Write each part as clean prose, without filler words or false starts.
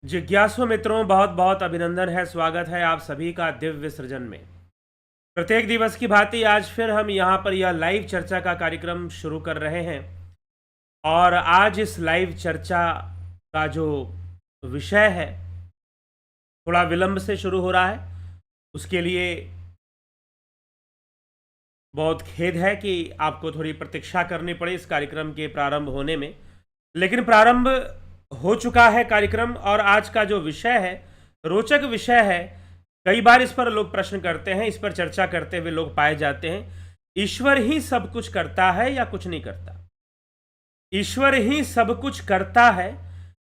जिज्ञासु मित्रों, बहुत बहुत अभिनंदन है, स्वागत है आप सभी का दिव्य सृजन में। प्रत्येक दिवस की भांति आज फिर हम यहाँ पर यह लाइव चर्चा का कार्यक्रम शुरू कर रहे हैं। और आज इस लाइव चर्चा का जो विषय है थोड़ा विलंब से शुरू हो रहा है, उसके लिए बहुत खेद है कि आपको थोड़ी प्रतीक्षा करनी पड़ी इस कार्यक्रम के प्रारंभ होने में। लेकिन प्रारंभ हो चुका है कार्यक्रम, और आज का जो विषय है रोचक विषय है। कई बार इस पर लोग प्रश्न करते हैं, इस पर चर्चा करते हुए लोग पाए जाते हैं, ईश्वर ही सब कुछ करता है या कुछ नहीं करता? ईश्वर ही सब कुछ करता है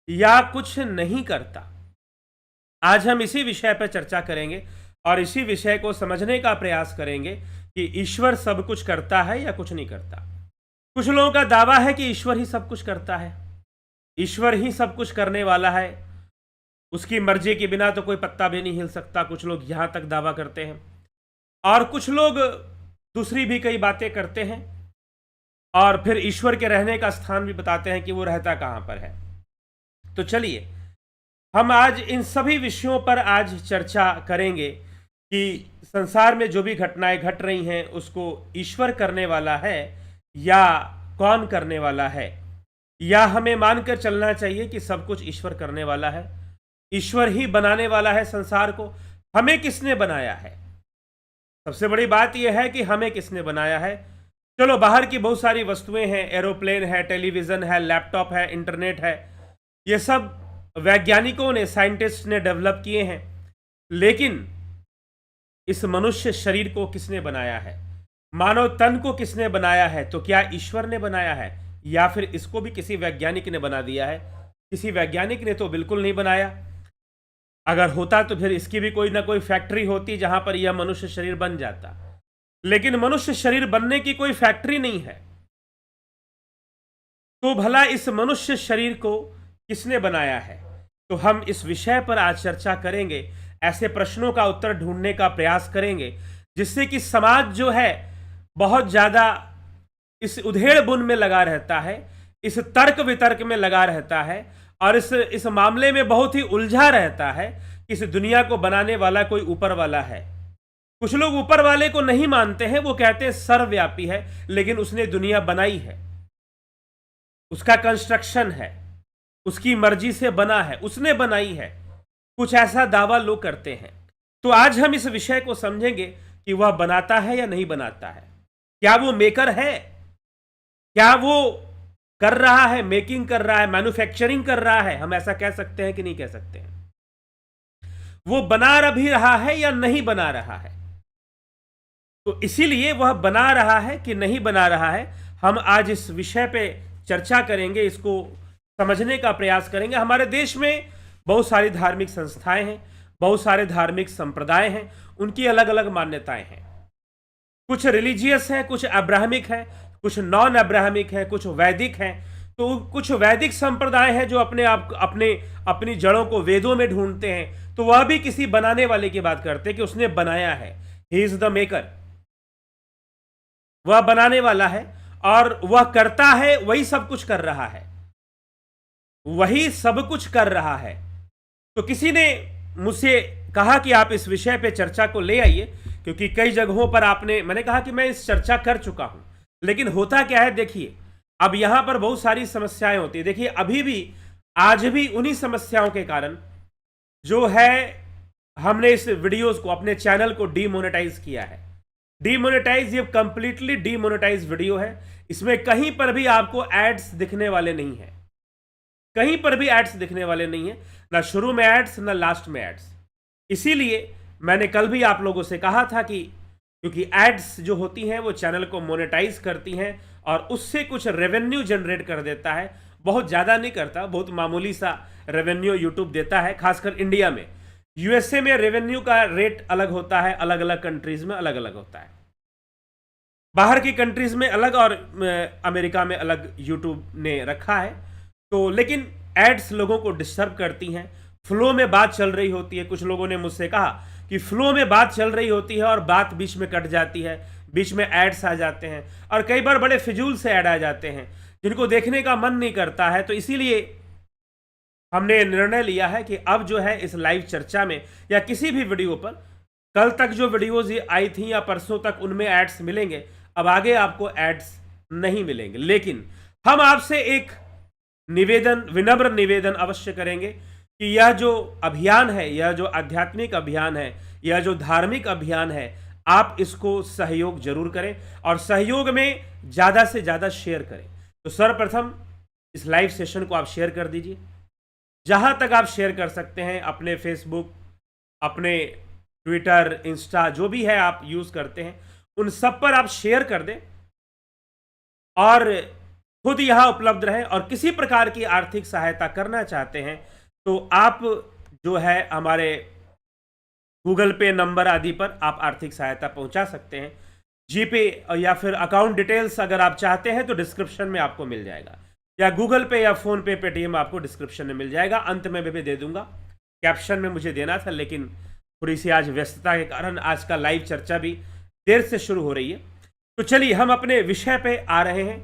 या कुछ नहीं करता? आज हम इसी विषय पर चर्चा करेंगे और इसी विषय को समझने का प्रयास करेंगे कि ईश्वर सब कुछ करता है या कुछ नहीं करता। कुछ लोगों का दावा है कि ईश्वर ही सब कुछ करता है, ईश्वर ही सब कुछ करने वाला है, उसकी मर्जी के बिना तो कोई पत्ता भी नहीं हिल सकता। कुछ लोग यहां तक दावा करते हैं, और कुछ लोग दूसरी भी कई बातें करते हैं, और फिर ईश्वर के रहने का स्थान भी बताते हैं कि वो रहता कहां पर है। तो चलिए हम आज इन सभी विषयों पर आज चर्चा करेंगे कि संसार में जो भी घटनाएं घट रही हैं उसको ईश्वर करने वाला है या कौन करने वाला है, या हमें मानकर चलना चाहिए कि सब कुछ ईश्वर करने वाला है, ईश्वर ही बनाने वाला है संसार को। हमें किसने बनाया है? सबसे बड़ी बात यह है कि हमें किसने बनाया है। चलो, बाहर की बहुत सारी वस्तुएं हैं, एरोप्लेन है, टेलीविजन है, लैपटॉप है, इंटरनेट है, ये सब वैज्ञानिकों ने, साइंटिस्ट ने डेवलप किए हैं। लेकिन इस मनुष्य शरीर को किसने बनाया है? मानव तन को किसने बनाया है? तो क्या ईश्वर ने बनाया है, या फिर इसको भी किसी वैज्ञानिक ने बना दिया है? किसी वैज्ञानिक ने तो बिल्कुल नहीं बनाया। अगर होता तो फिर इसकी भी कोई ना कोई फैक्ट्री होती जहां पर यह मनुष्य शरीर बन जाता। लेकिन मनुष्य शरीर बनने की कोई फैक्ट्री नहीं है। तो भला इस मनुष्य शरीर को किसने बनाया है? तो हम इस विषय पर आज चर्चा करेंगे, ऐसे प्रश्नों का उत्तर ढूंढने का प्रयास करेंगे, जिससे कि समाज जो है बहुत ज्यादा इस उधेड़ बुन में लगा रहता है, इस तर्क वितर्क में लगा रहता है, और इस मामले में बहुत ही उलझा रहता है कि इस दुनिया को बनाने वाला कोई ऊपर वाला है। कुछ लोग ऊपर वाले को नहीं मानते हैं, वो कहते हैं सर्वव्यापी है, लेकिन उसने दुनिया बनाई है, उसका कंस्ट्रक्शन है, उसकी मर्जी से बना है, उसने बनाई है। कुछ ऐसा दावा लोग करते हैं। तो आज हम इस विषय को समझेंगे कि वह बनाता है या नहीं बनाता है। क्या वो मेकर है? क्या वो कर रहा है, मेकिंग कर रहा है, मैन्युफैक्चरिंग कर रहा है? हम ऐसा कह सकते हैं कि नहीं कह सकते हैं? वो बना भी रहा है या नहीं बना रहा है? तो इसीलिए वह बना रहा है कि नहीं बना रहा है, हम आज इस विषय पे चर्चा करेंगे, इसको समझने का प्रयास करेंगे। हमारे देश में बहुत सारी धार्मिक संस्थाएं हैं, बहुत सारे धार्मिक संप्रदाय हैं, उनकी अलग अलग मान्यताएं हैं। कुछ रिलीजियस हैं, कुछ अब्राहमिक हैं, कुछ नॉन अब्राहमिक हैं, कुछ वैदिक हैं। तो कुछ वैदिक संप्रदाय हैं जो अपनी जड़ों को वेदों में ढूंढते हैं, तो वह भी किसी बनाने वाले की बात करते हैं कि उसने बनाया है, ही इज द मेकर, वह बनाने वाला है, और वह करता है, वही सब कुछ कर रहा है, वही सब कुछ कर रहा है। तो किसी ने मुझसे कहा कि आप इस विषय पे चर्चा को ले आइए, क्योंकि कई जगहों पर मैंने कहा कि मैं इस चर्चा कर चुका हूं। लेकिन होता क्या है, देखिए, अब यहां पर बहुत सारी समस्याएं होती है। देखिए, अभी भी, आज भी उन्हीं समस्याओं के कारण जो है, हमने इस वीडियोस को, अपने चैनल को डीमोनेटाइज किया है। डीमोनेटाइज, ये कंप्लीटली डीमोनेटाइज वीडियो है। इसमें कहीं पर भी आपको एड्स दिखने वाले नहीं है, कहीं पर भी एड्स दिखने वाले नहीं है, ना शुरू में एड्स, ना लास्ट में एड्स। इसीलिए मैंने कल भी आप लोगों से कहा था कि क्योंकि एड्स जो होती हैं वो चैनल को मोनेटाइज करती हैं और उससे कुछ रेवेन्यू जनरेट कर देता है। बहुत ज़्यादा नहीं करता, बहुत मामूली सा रेवेन्यू यूट्यूब देता है, खासकर इंडिया में। यूएसए में रेवेन्यू का रेट अलग होता है, अलग अलग कंट्रीज में अलग अलग होता है, बाहर की कंट्रीज में अलग, और अमेरिका में अलग यूट्यूब ने रखा है। तो लेकिन एड्स लोगों को डिस्टर्ब करती हैं। फ्लो में बात चल रही होती है, कुछ लोगों ने मुझसे कहा कि फ्लो में बात चल रही होती है और बात बीच में कट जाती है, बीच में एड्स आ जाते हैं, और कई बार बड़े फिजूल से ऐड आ जाते हैं जिनको देखने का मन नहीं करता है। तो इसीलिए हमने निर्णय लिया है कि अब जो है इस लाइव चर्चा में या किसी भी वीडियो पर, कल तक जो वीडियोज आई थी या परसों तक उनमें एड्स मिलेंगे, अब आगे आपको एड्स नहीं मिलेंगे। लेकिन हम आपसे एक निवेदन, विनम्र निवेदन अवश्य करेंगे कि यह जो अभियान है, यह जो आध्यात्मिक अभियान है, यह जो धार्मिक अभियान है, आप इसको सहयोग जरूर करें और सहयोग में ज़्यादा से ज़्यादा शेयर करें। तो सर्वप्रथम इस लाइव सेशन को आप शेयर कर दीजिए, जहां तक आप शेयर कर सकते हैं, अपने फेसबुक, अपने ट्विटर, इंस्टा, जो भी है आप यूज़ करते हैं, उन सब पर आप शेयर कर दें और खुद यहां उपलब्ध रहें। और किसी प्रकार की आर्थिक सहायता करना चाहते हैं तो आप जो है हमारे गूगल पे नंबर आदि पर आप आर्थिक सहायता पहुंचा सकते हैं। जीपे या फिर अकाउंट डिटेल्स अगर आप चाहते हैं तो डिस्क्रिप्शन में आपको मिल जाएगा, या गूगल पे या फोन पे, पेटीएम आपको डिस्क्रिप्शन में मिल जाएगा। अंत में भी दे दूंगा, कैप्शन में मुझे देना था लेकिन थोड़ी सी आज व्यस्तता के कारण आज का लाइव चर्चा भी देर से शुरू हो रही है। तो चलिए हम अपने विषय पे आ रहे हैं।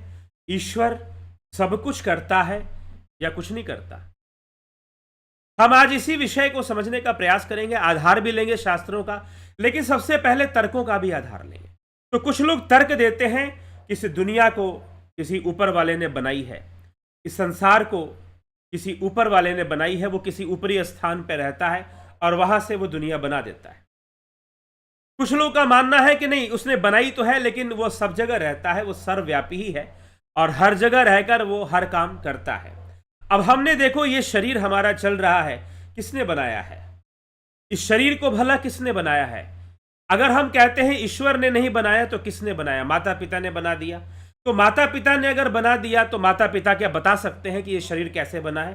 ईश्वर सब कुछ करता है या कुछ नहीं करता? हम आज इसी विषय को समझने का प्रयास करेंगे। आधार भी लेंगे शास्त्रों का, लेकिन सबसे पहले तर्कों का भी आधार लेंगे। तो कुछ लोग तर्क देते हैं कि इस दुनिया को किसी ऊपर वाले ने बनाई है, इस संसार को किसी ऊपर वाले ने बनाई है, वो किसी ऊपरी स्थान पर रहता है और वहां से वो दुनिया बना देता है। कुछ लोगों का मानना है कि नहीं, उसने बनाई तो है लेकिन वो सब जगह रहता है, वो सर्वव्यापी ही है और हर जगह रहकर वो हर काम करता है। अब हमने देखो ये शरीर हमारा चल रहा है, किसने बनाया है? इस शरीर को भला किसने बनाया है? अगर हम कहते हैं ईश्वर ने नहीं बनाया तो किसने बनाया? माता पिता ने बना दिया। तो माता पिता ने अगर बना दिया तो माता पिता क्या बता सकते हैं कि ये शरीर कैसे बना है?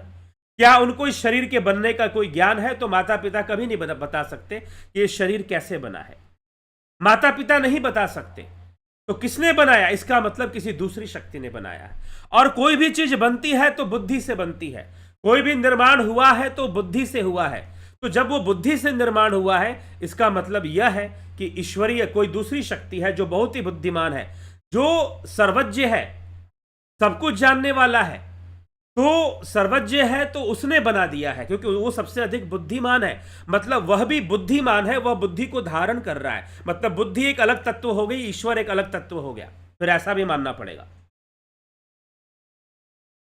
क्या उनको इस शरीर के बनने का कोई ज्ञान है? तो माता पिता कभी नहीं बता सकते कि ये शरीर कैसे बना है। माता पिता नहीं बता सकते। तो किसने बनाया? इसका मतलब किसी दूसरी शक्ति ने बनाया है। और कोई भी चीज बनती है तो बुद्धि से बनती है, कोई भी निर्माण हुआ है तो बुद्धि से हुआ है। तो जब वो बुद्धि से निर्माण हुआ है, इसका मतलब यह है कि ईश्वरीय कोई दूसरी शक्ति है जो बहुत ही बुद्धिमान है, जो सर्वज्ञ है, सब कुछ जानने वाला है। तो सर्वज्ञ है तो उसने बना दिया है, क्योंकि वो सबसे अधिक बुद्धिमान है। मतलब वह भी बुद्धिमान है, वह बुद्धि को धारण कर रहा है। मतलब बुद्धि एक अलग तत्व हो गई, ईश्वर एक अलग तत्व हो गया, फिर ऐसा भी मानना पड़ेगा।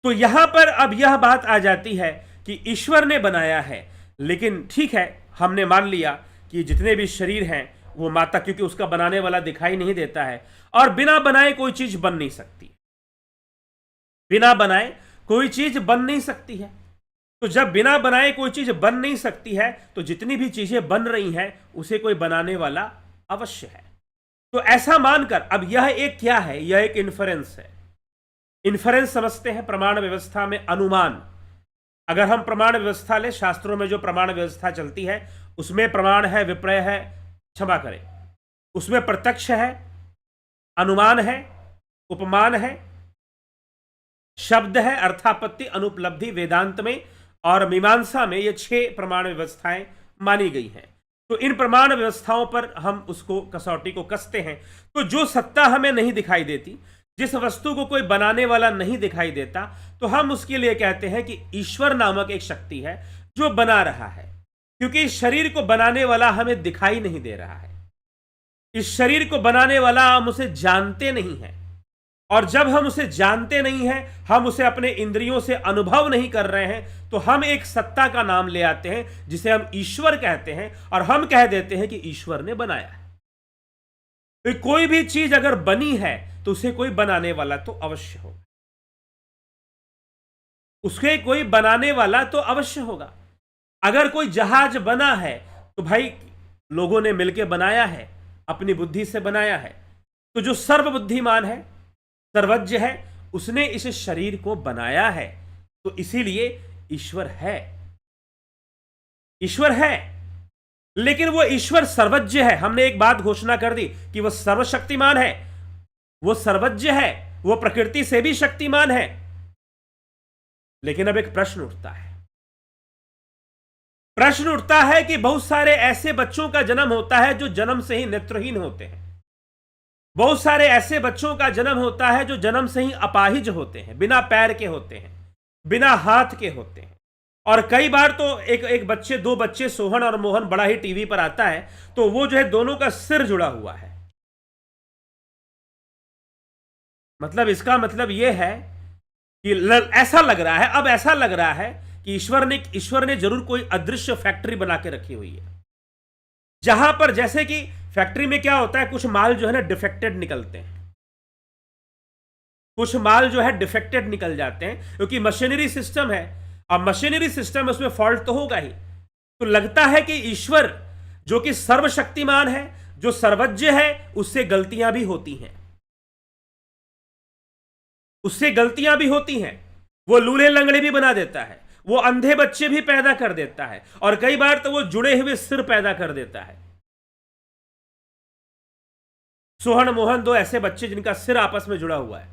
तो यहां पर अब यह बात आ जाती है कि ईश्वर ने बनाया है। लेकिन ठीक है, हमने मान लिया कि जितने भी शरीर हैं वो माता, क्योंकि उसका बनाने वाला दिखाई नहीं देता है और बिना बनाए कोई चीज बन नहीं सकती, बिना बनाए कोई चीज बन नहीं सकती है। तो जब बिना बनाए कोई चीज बन नहीं सकती है तो जितनी भी चीजें बन रही हैं उसे कोई बनाने वाला अवश्य है। तो ऐसा मानकर अब यह एक क्या है? यह एक इन्फरेंस है। इन्फरेंस समझते हैं प्रमाण व्यवस्था में अनुमान। अगर हम प्रमाण व्यवस्था ले, शास्त्रों में जो प्रमाण व्यवस्था चलती है उसमें प्रमाण है, विपर्य है, क्षमा करें, उसमें प्रत्यक्ष है, अनुमान है, उपमान है, शब्द है, अर्थापत्ति, अनुपलब्धि, वेदांत में और मीमांसा में ये 6 प्रमाण व्यवस्थाएं मानी गई हैं। तो इन प्रमाण व्यवस्थाओं पर हम उसको कसौटी को कसते हैं। तो जो सत्ता हमें नहीं दिखाई देती, जिस वस्तु को कोई बनाने वाला नहीं दिखाई देता, तो हम उसके लिए कहते हैं कि ईश्वर नामक एक शक्ति है जो बना रहा है। क्योंकि इस शरीर को बनाने वाला हमें दिखाई नहीं दे रहा है, इस शरीर को बनाने वाला हम उसे जानते नहीं हैं। और जब हम उसे जानते नहीं हैं, हम उसे अपने इंद्रियों से अनुभव नहीं कर रहे हैं, तो हम एक सत्ता का नाम ले आते हैं जिसे हम ईश्वर कहते हैं और हम कह देते हैं कि ईश्वर ने बनाया है। तो कोई भी चीज अगर बनी है तो उसे कोई बनाने वाला तो अवश्य होगा, उसके कोई बनाने वाला तो अवश्य होगा। अगर कोई जहाज बना है तो भाई लोगों ने मिलकर बनाया है, अपनी बुद्धि से बनाया है। तो जो सर्वबुद्धिमान है, सर्वज्ञ है, उसने इस शरीर को बनाया है। तो इसीलिए ईश्वर है, ईश्वर है। लेकिन वो ईश्वर सर्वज्ञ है। हमने एक बात घोषणा कर दी कि वह सर्वशक्तिमान है, वो सर्वज्ञ है, वो प्रकृति से भी शक्तिमान है। लेकिन अब एक प्रश्न उठता है, प्रश्न उठता है कि बहुत सारे ऐसे बच्चों का जन्म होता है जो जन्म से ही नेत्रहीन होते हैं। बहुत सारे ऐसे बच्चों का जन्म होता है जो जन्म से ही अपाहिज होते हैं, बिना पैर के होते हैं, बिना हाथ के होते हैं। और कई बार तो एक एक बच्चे, दो बच्चे, सोहन और मोहन, बड़ा ही टीवी पर आता है, तो वो जो है दोनों का सिर जुड़ा हुआ है। मतलब इसका मतलब यह है कि ऐसा लग रहा है, अब ऐसा लग रहा है कि ईश्वर ने जरूर कोई अदृश्य फैक्ट्री बना के रखी हुई है, जहां पर जैसे कि फैक्ट्री में क्या होता है, कुछ माल जो है ना डिफेक्टेड निकलते हैं, कुछ माल जो है डिफेक्टेड निकल जाते हैं, क्योंकि मशीनरी सिस्टम है, अब मशीनरी सिस्टम उसमें फॉल्ट तो होगा ही। तो लगता है कि ईश्वर जो कि सर्वशक्तिमान है, जो सर्वज्ञ है, उससे गलतियां भी होती हैं, उससे गलतियां भी होती हैं। वो लूले लंगड़े भी बना देता है, वो अंधे बच्चे भी पैदा कर देता है, और कई बार तो वो जुड़े हुए सिर पैदा कर देता है। सोहन मोहन दो ऐसे बच्चे जिनका सिर आपस में जुड़ा हुआ है।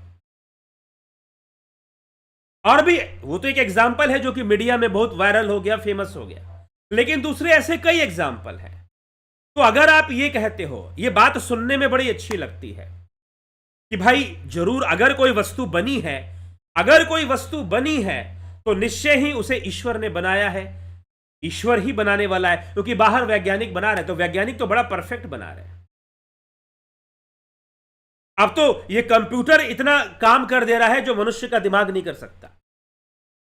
और भी, वो तो एक एग्जाम्पल है जो कि मीडिया में बहुत वायरल हो गया, फेमस हो गया, लेकिन दूसरे ऐसे कई एग्जाम्पल हैं। तो अगर आप ये कहते हो, ये बात सुनने में बड़ी अच्छी लगती है कि भाई जरूर अगर कोई वस्तु बनी है, अगर कोई वस्तु बनी है तो निश्चय ही उसे ईश्वर ने बनाया है, ईश्वर ही बनाने वाला है, क्योंकि बाहर वैज्ञानिक बना रहे, तो वैज्ञानिक तो बड़ा परफेक्ट बना रहे हैं। अब तो ये कंप्यूटर इतना काम कर दे रहा है जो मनुष्य का दिमाग नहीं कर सकता।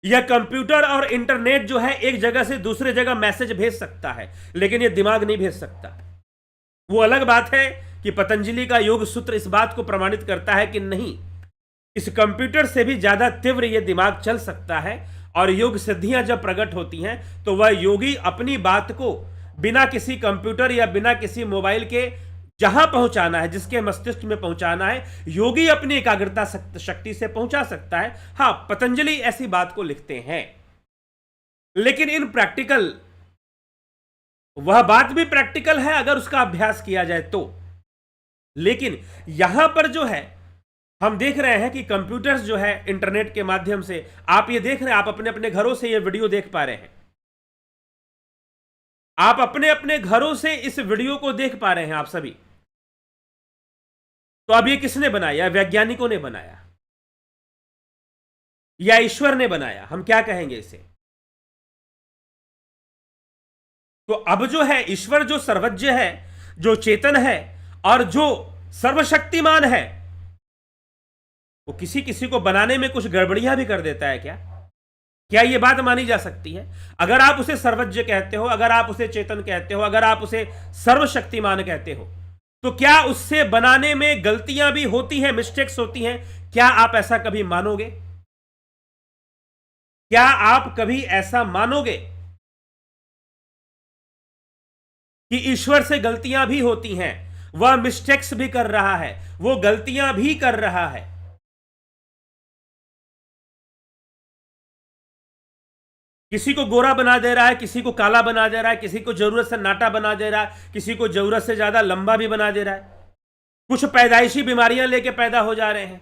यह कंप्यूटर और इंटरनेट जो है एक जगह से दूसरे जगह मैसेज भेज सकता है, लेकिन यह दिमाग नहीं भेज सकता। वो अलग बात है कि पतंजलि का योग सूत्र इस बात को प्रमाणित करता है कि नहीं, इस कंप्यूटर से भी ज्यादा तीव्र यह दिमाग चल सकता है, और योग सिद्धियां जब प्रकट होती हैं तो वह योगी अपनी बात को बिना किसी कंप्यूटर या बिना किसी मोबाइल के जहां पहुंचाना है, जिसके मस्तिष्क में पहुंचाना है, योगी अपनी एकाग्रता शक्ति से पहुंचा सकता है। हां, पतंजलि ऐसी बात को लिखते हैं, लेकिन इन प्रैक्टिकल, वह बात भी प्रैक्टिकल है अगर उसका अभ्यास किया जाए तो। लेकिन यहां पर जो है हम देख रहे हैं कि कंप्यूटर्स जो है इंटरनेट के माध्यम से, आप ये देख रहे हैं, आप अपने अपने घरों से ये वीडियो देख पा रहे हैं, आप अपने अपने घरों से इस वीडियो को देख पा रहे हैं आप सभी। तो अब ये किसने बनाया? वैज्ञानिकों ने बनाया या ईश्वर ने बनाया? हम क्या कहेंगे इसे? तो अब जो है ईश्वर जो सर्वज्ञ है, जो चेतन है और जो सर्वशक्तिमान है, वो किसी किसी को बनाने में कुछ गड़बड़ियां भी कर देता है क्या? क्या यह बात मानी जा सकती है? अगर आप उसे सर्वज्ञ कहते हो, अगर आप उसे चेतन कहते हो, अगर आप उसे सर्वशक्तिमान कहते हो, तो क्या उससे बनाने में गलतियां भी होती हैं, मिस्टेक्स होती हैं? क्या आप ऐसा कभी मानोगे? क्या आप कभी ऐसा मानोगे कि ईश्वर से गलतियां भी होती हैं, वह मिस्टेक्स भी कर रहा है, वो गलतियां भी कर रहा है? किसी को गोरा बना दे रहा है, किसी को काला बना दे रहा है, किसी को जरूरत से नाटा बना दे रहा है, किसी को जरूरत से ज्यादा लंबा भी बना दे रहा है। कुछ पैदाइशी बीमारियां लेके पैदा हो जा रहे हैं,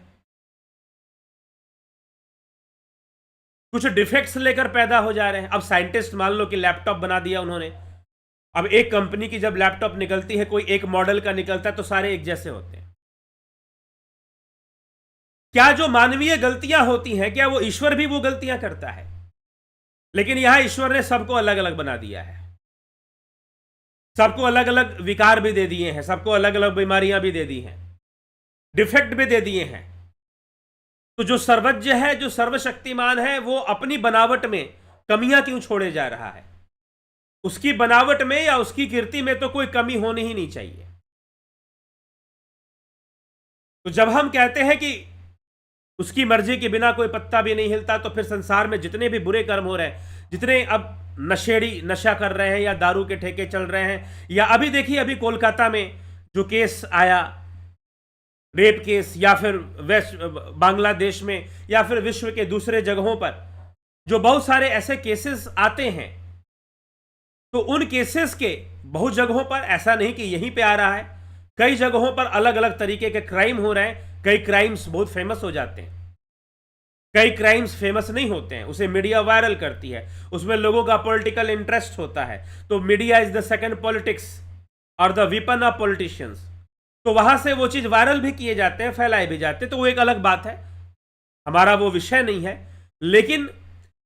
कुछ डिफेक्ट्स लेकर पैदा हो जा रहे हैं। अब साइंटिस्ट मान लो कि लैपटॉप बना दिया उन्होंने, अब एक कंपनी की जब लैपटॉप निकलती है, कोई एक मॉडल का निकलता है, तो सारे एक जैसे होते हैं। क्या जो मानवीय गलतियां होती हैं, क्या वो ईश्वर भी वो गलतियां करता है? लेकिन यहां ईश्वर ने सबको अलग अलग बना दिया है, सबको अलग अलग विकार भी दे दिए हैं, सबको अलग अलग बीमारियां भी दे दी हैं, डिफेक्ट भी दे दिए हैं। तो जो सर्वज्ञ है, जो सर्वशक्तिमान है, वो अपनी बनावट में कमियां क्यों छोड़े जा रहा है? उसकी बनावट में या उसकी कीर्ति में तो कोई कमी होनी ही नहीं चाहिए। तो जब हम कहते हैं कि उसकी मर्जी के बिना कोई पत्ता भी नहीं हिलता, तो फिर संसार में जितने भी बुरे कर्म हो रहे हैं, जितने अब नशेड़ी नशा कर रहे हैं या दारू के ठेके चल रहे हैं, या अभी देखिए अभी कोलकाता में जो केस आया, रेप केस, या फिर वेस्ट बांग्लादेश में, या फिर विश्व के दूसरे जगहों पर जो बहुत सारे ऐसे केसेस आते हैं, तो उन केसेस के बहुत जगहों पर, ऐसा नहीं कि यहीं पे आ रहा है, कई जगहों पर अलग अलग तरीके के क्राइम हो रहे हैं। कई क्राइम्स बहुत फेमस हो जाते हैं, कई क्राइम्स फेमस नहीं होते हैं, उसे मीडिया वायरल करती है, उसमें लोगों का पॉलिटिकल इंटरेस्ट होता है, तो media is the second politics और द वीपन ऑफ पॉलिटिशियंस। तो वहां से वो चीज वायरल भी किए जाते हैं, फैलाए भी जाते हैं, तो वो एक अलग बात है, हमारा वो विषय नहीं है। लेकिन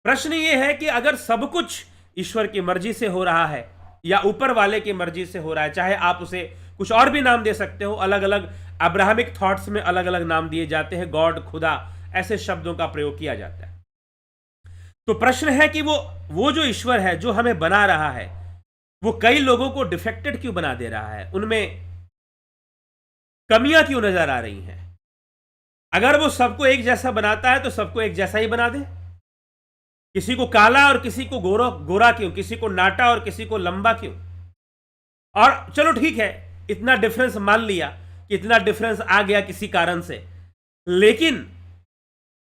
प्रश्न ये है कि अगर सब कुछ ईश्वर की मर्जी से हो रहा है या ऊपर वाले की मर्जी से हो रहा है, चाहे आप उसे कुछ और भी नाम दे सकते हो, अलग अलग अब्राहमिक थॉट्स में अलग अलग नाम दिए जाते हैं, गॉड, खुदा, ऐसे शब्दों का प्रयोग किया जाता है। तो प्रश्न है कि वो जो ईश्वर है जो हमें बना रहा है, वो कई लोगों को डिफेक्टेड क्यों बना दे रहा है, उनमें कमियां क्यों नजर आ रही हैं? अगर वो सबको एक जैसा बनाता है तो सबको एक जैसा ही बना दे। किसी को काला और किसी को गोरा गोरा क्यों, किसी को नाटा और किसी को लंबा क्यों? और चलो ठीक है, इतना डिफरेंस मान लिया कि इतना डिफरेंस आ गया किसी कारण से, लेकिन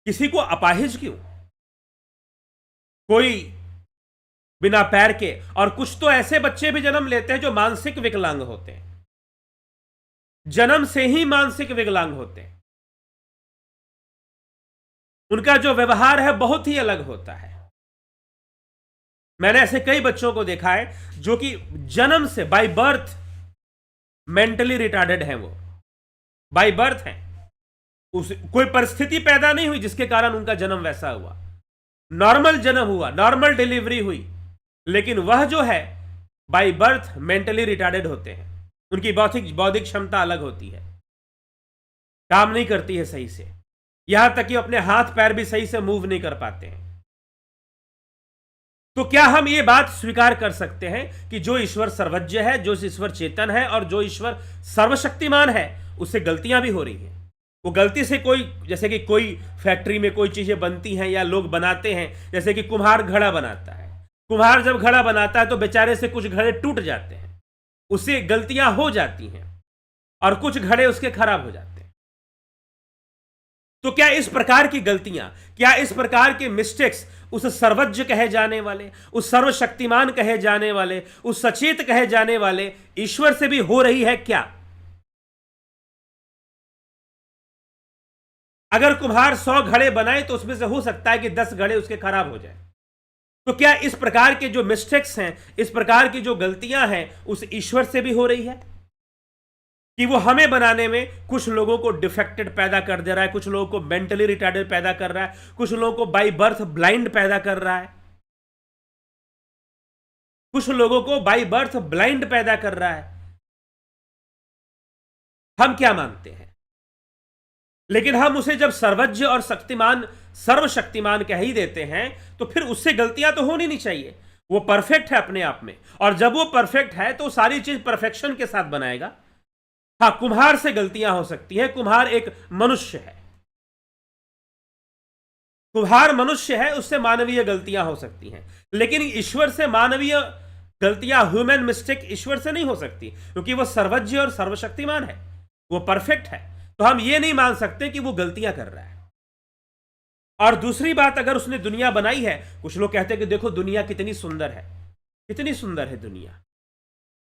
किसी को अपाहिज क्यों? कोई बिना पैर के, और कुछ तो ऐसे बच्चे भी जन्म लेते हैं जो मानसिक विकलांग होते हैं, जन्म से ही मानसिक विकलांग होते हैं। उनका जो व्यवहार है बहुत ही अलग होता है। मैंने ऐसे कई बच्चों को देखा है जो कि जन्म से बाय बर्थ मेंटली रिटार्डेड हैं, वो बाय बर्थ हैं। कोई परिस्थिति पैदा नहीं हुई जिसके कारण उनका जन्म वैसा हुआ, नॉर्मल जन्म हुआ, नॉर्मल डिलीवरी हुई, लेकिन वह जो है बाय बर्थ मेंटली रिटार्डेड होते हैं। उनकी बौद्धिक क्षमता अलग होती है, काम नहीं करती है सही से, यहां तक कि अपने हाथ पैर भी सही से मूव नहीं कर पाते हैं। तो क्या हम ये बात स्वीकार कर सकते हैं कि जो ईश्वर सर्वज्ञ है, जो ईश्वर चेतन है और जो ईश्वर सर्वशक्तिमान है, उससे गलतियां भी हो रही हैं? वो गलती से कोई, जैसे कि कोई फैक्ट्री में कोई चीजें बनती हैं या लोग बनाते हैं, जैसे कि कुम्हार घड़ा बनाता है, कुम्हार जब घड़ा बनाता है तो बेचारे से कुछ घड़े टूट जाते हैं, उससे गलतियां हो जाती हैं, और कुछ घड़े उसके खराब हो जाते हैं। तो क्या इस प्रकार की गलतियां, क्या इस प्रकार के मिस्टेक्स उस सर्वज्ञ कहे जाने वाले, उस सर्वशक्तिमान कहे जाने वाले, उस सचेत कहे जाने वाले ईश्वर से भी हो रही है क्या? अगर कुम्हार 100 घड़े बनाए तो उसमें से हो सकता है कि 10 घड़े उसके खराब हो जाए। तो क्या इस प्रकार के जो मिस्टेक्स हैं, इस प्रकार की जो गलतियां हैं, उस ईश्वर से भी हो रही है कि वो हमें बनाने में कुछ लोगों को डिफेक्टेड पैदा कर दे रहा है, कुछ लोगों को मेंटली रिटार्डेड पैदा कर रहा है, कुछ लोगों को बाय बर्थ ब्लाइंड पैदा कर रहा है, कुछ लोगों को बाय बर्थ ब्लाइंड पैदा कर रहा है? हम क्या मानते हैं? लेकिन हम उसे जब सर्वज्ञ और शक्तिमान, सर्वशक्तिमान कह ही देते हैं, तो फिर उससे गलतियां तो होनी नहीं चाहिए। वो परफेक्ट है अपने आप में, और जब वो परफेक्ट है तो सारी चीज परफेक्शन के साथ बनाएगा। हाँ, कुम्हार से गलतियां हो सकती है, कुम्हार एक मनुष्य है, कुम्हार मनुष्य है, उससे मानवीय गलतियां हो सकती हैं, लेकिन ईश्वर से मानवीय गलतियां, ह्यूमन मिस्टेक ईश्वर से नहीं हो सकती, क्योंकि वो सर्वज्ञ और सर्वशक्तिमान है, वो परफेक्ट है। तो हम ये नहीं मान सकते कि वो गलतियां कर रहा है। और दूसरी बात, अगर उसने दुनिया बनाई है, कुछ लोग कहते हैं कि देखो दुनिया कितनी सुंदर है, कितनी सुंदर है दुनिया,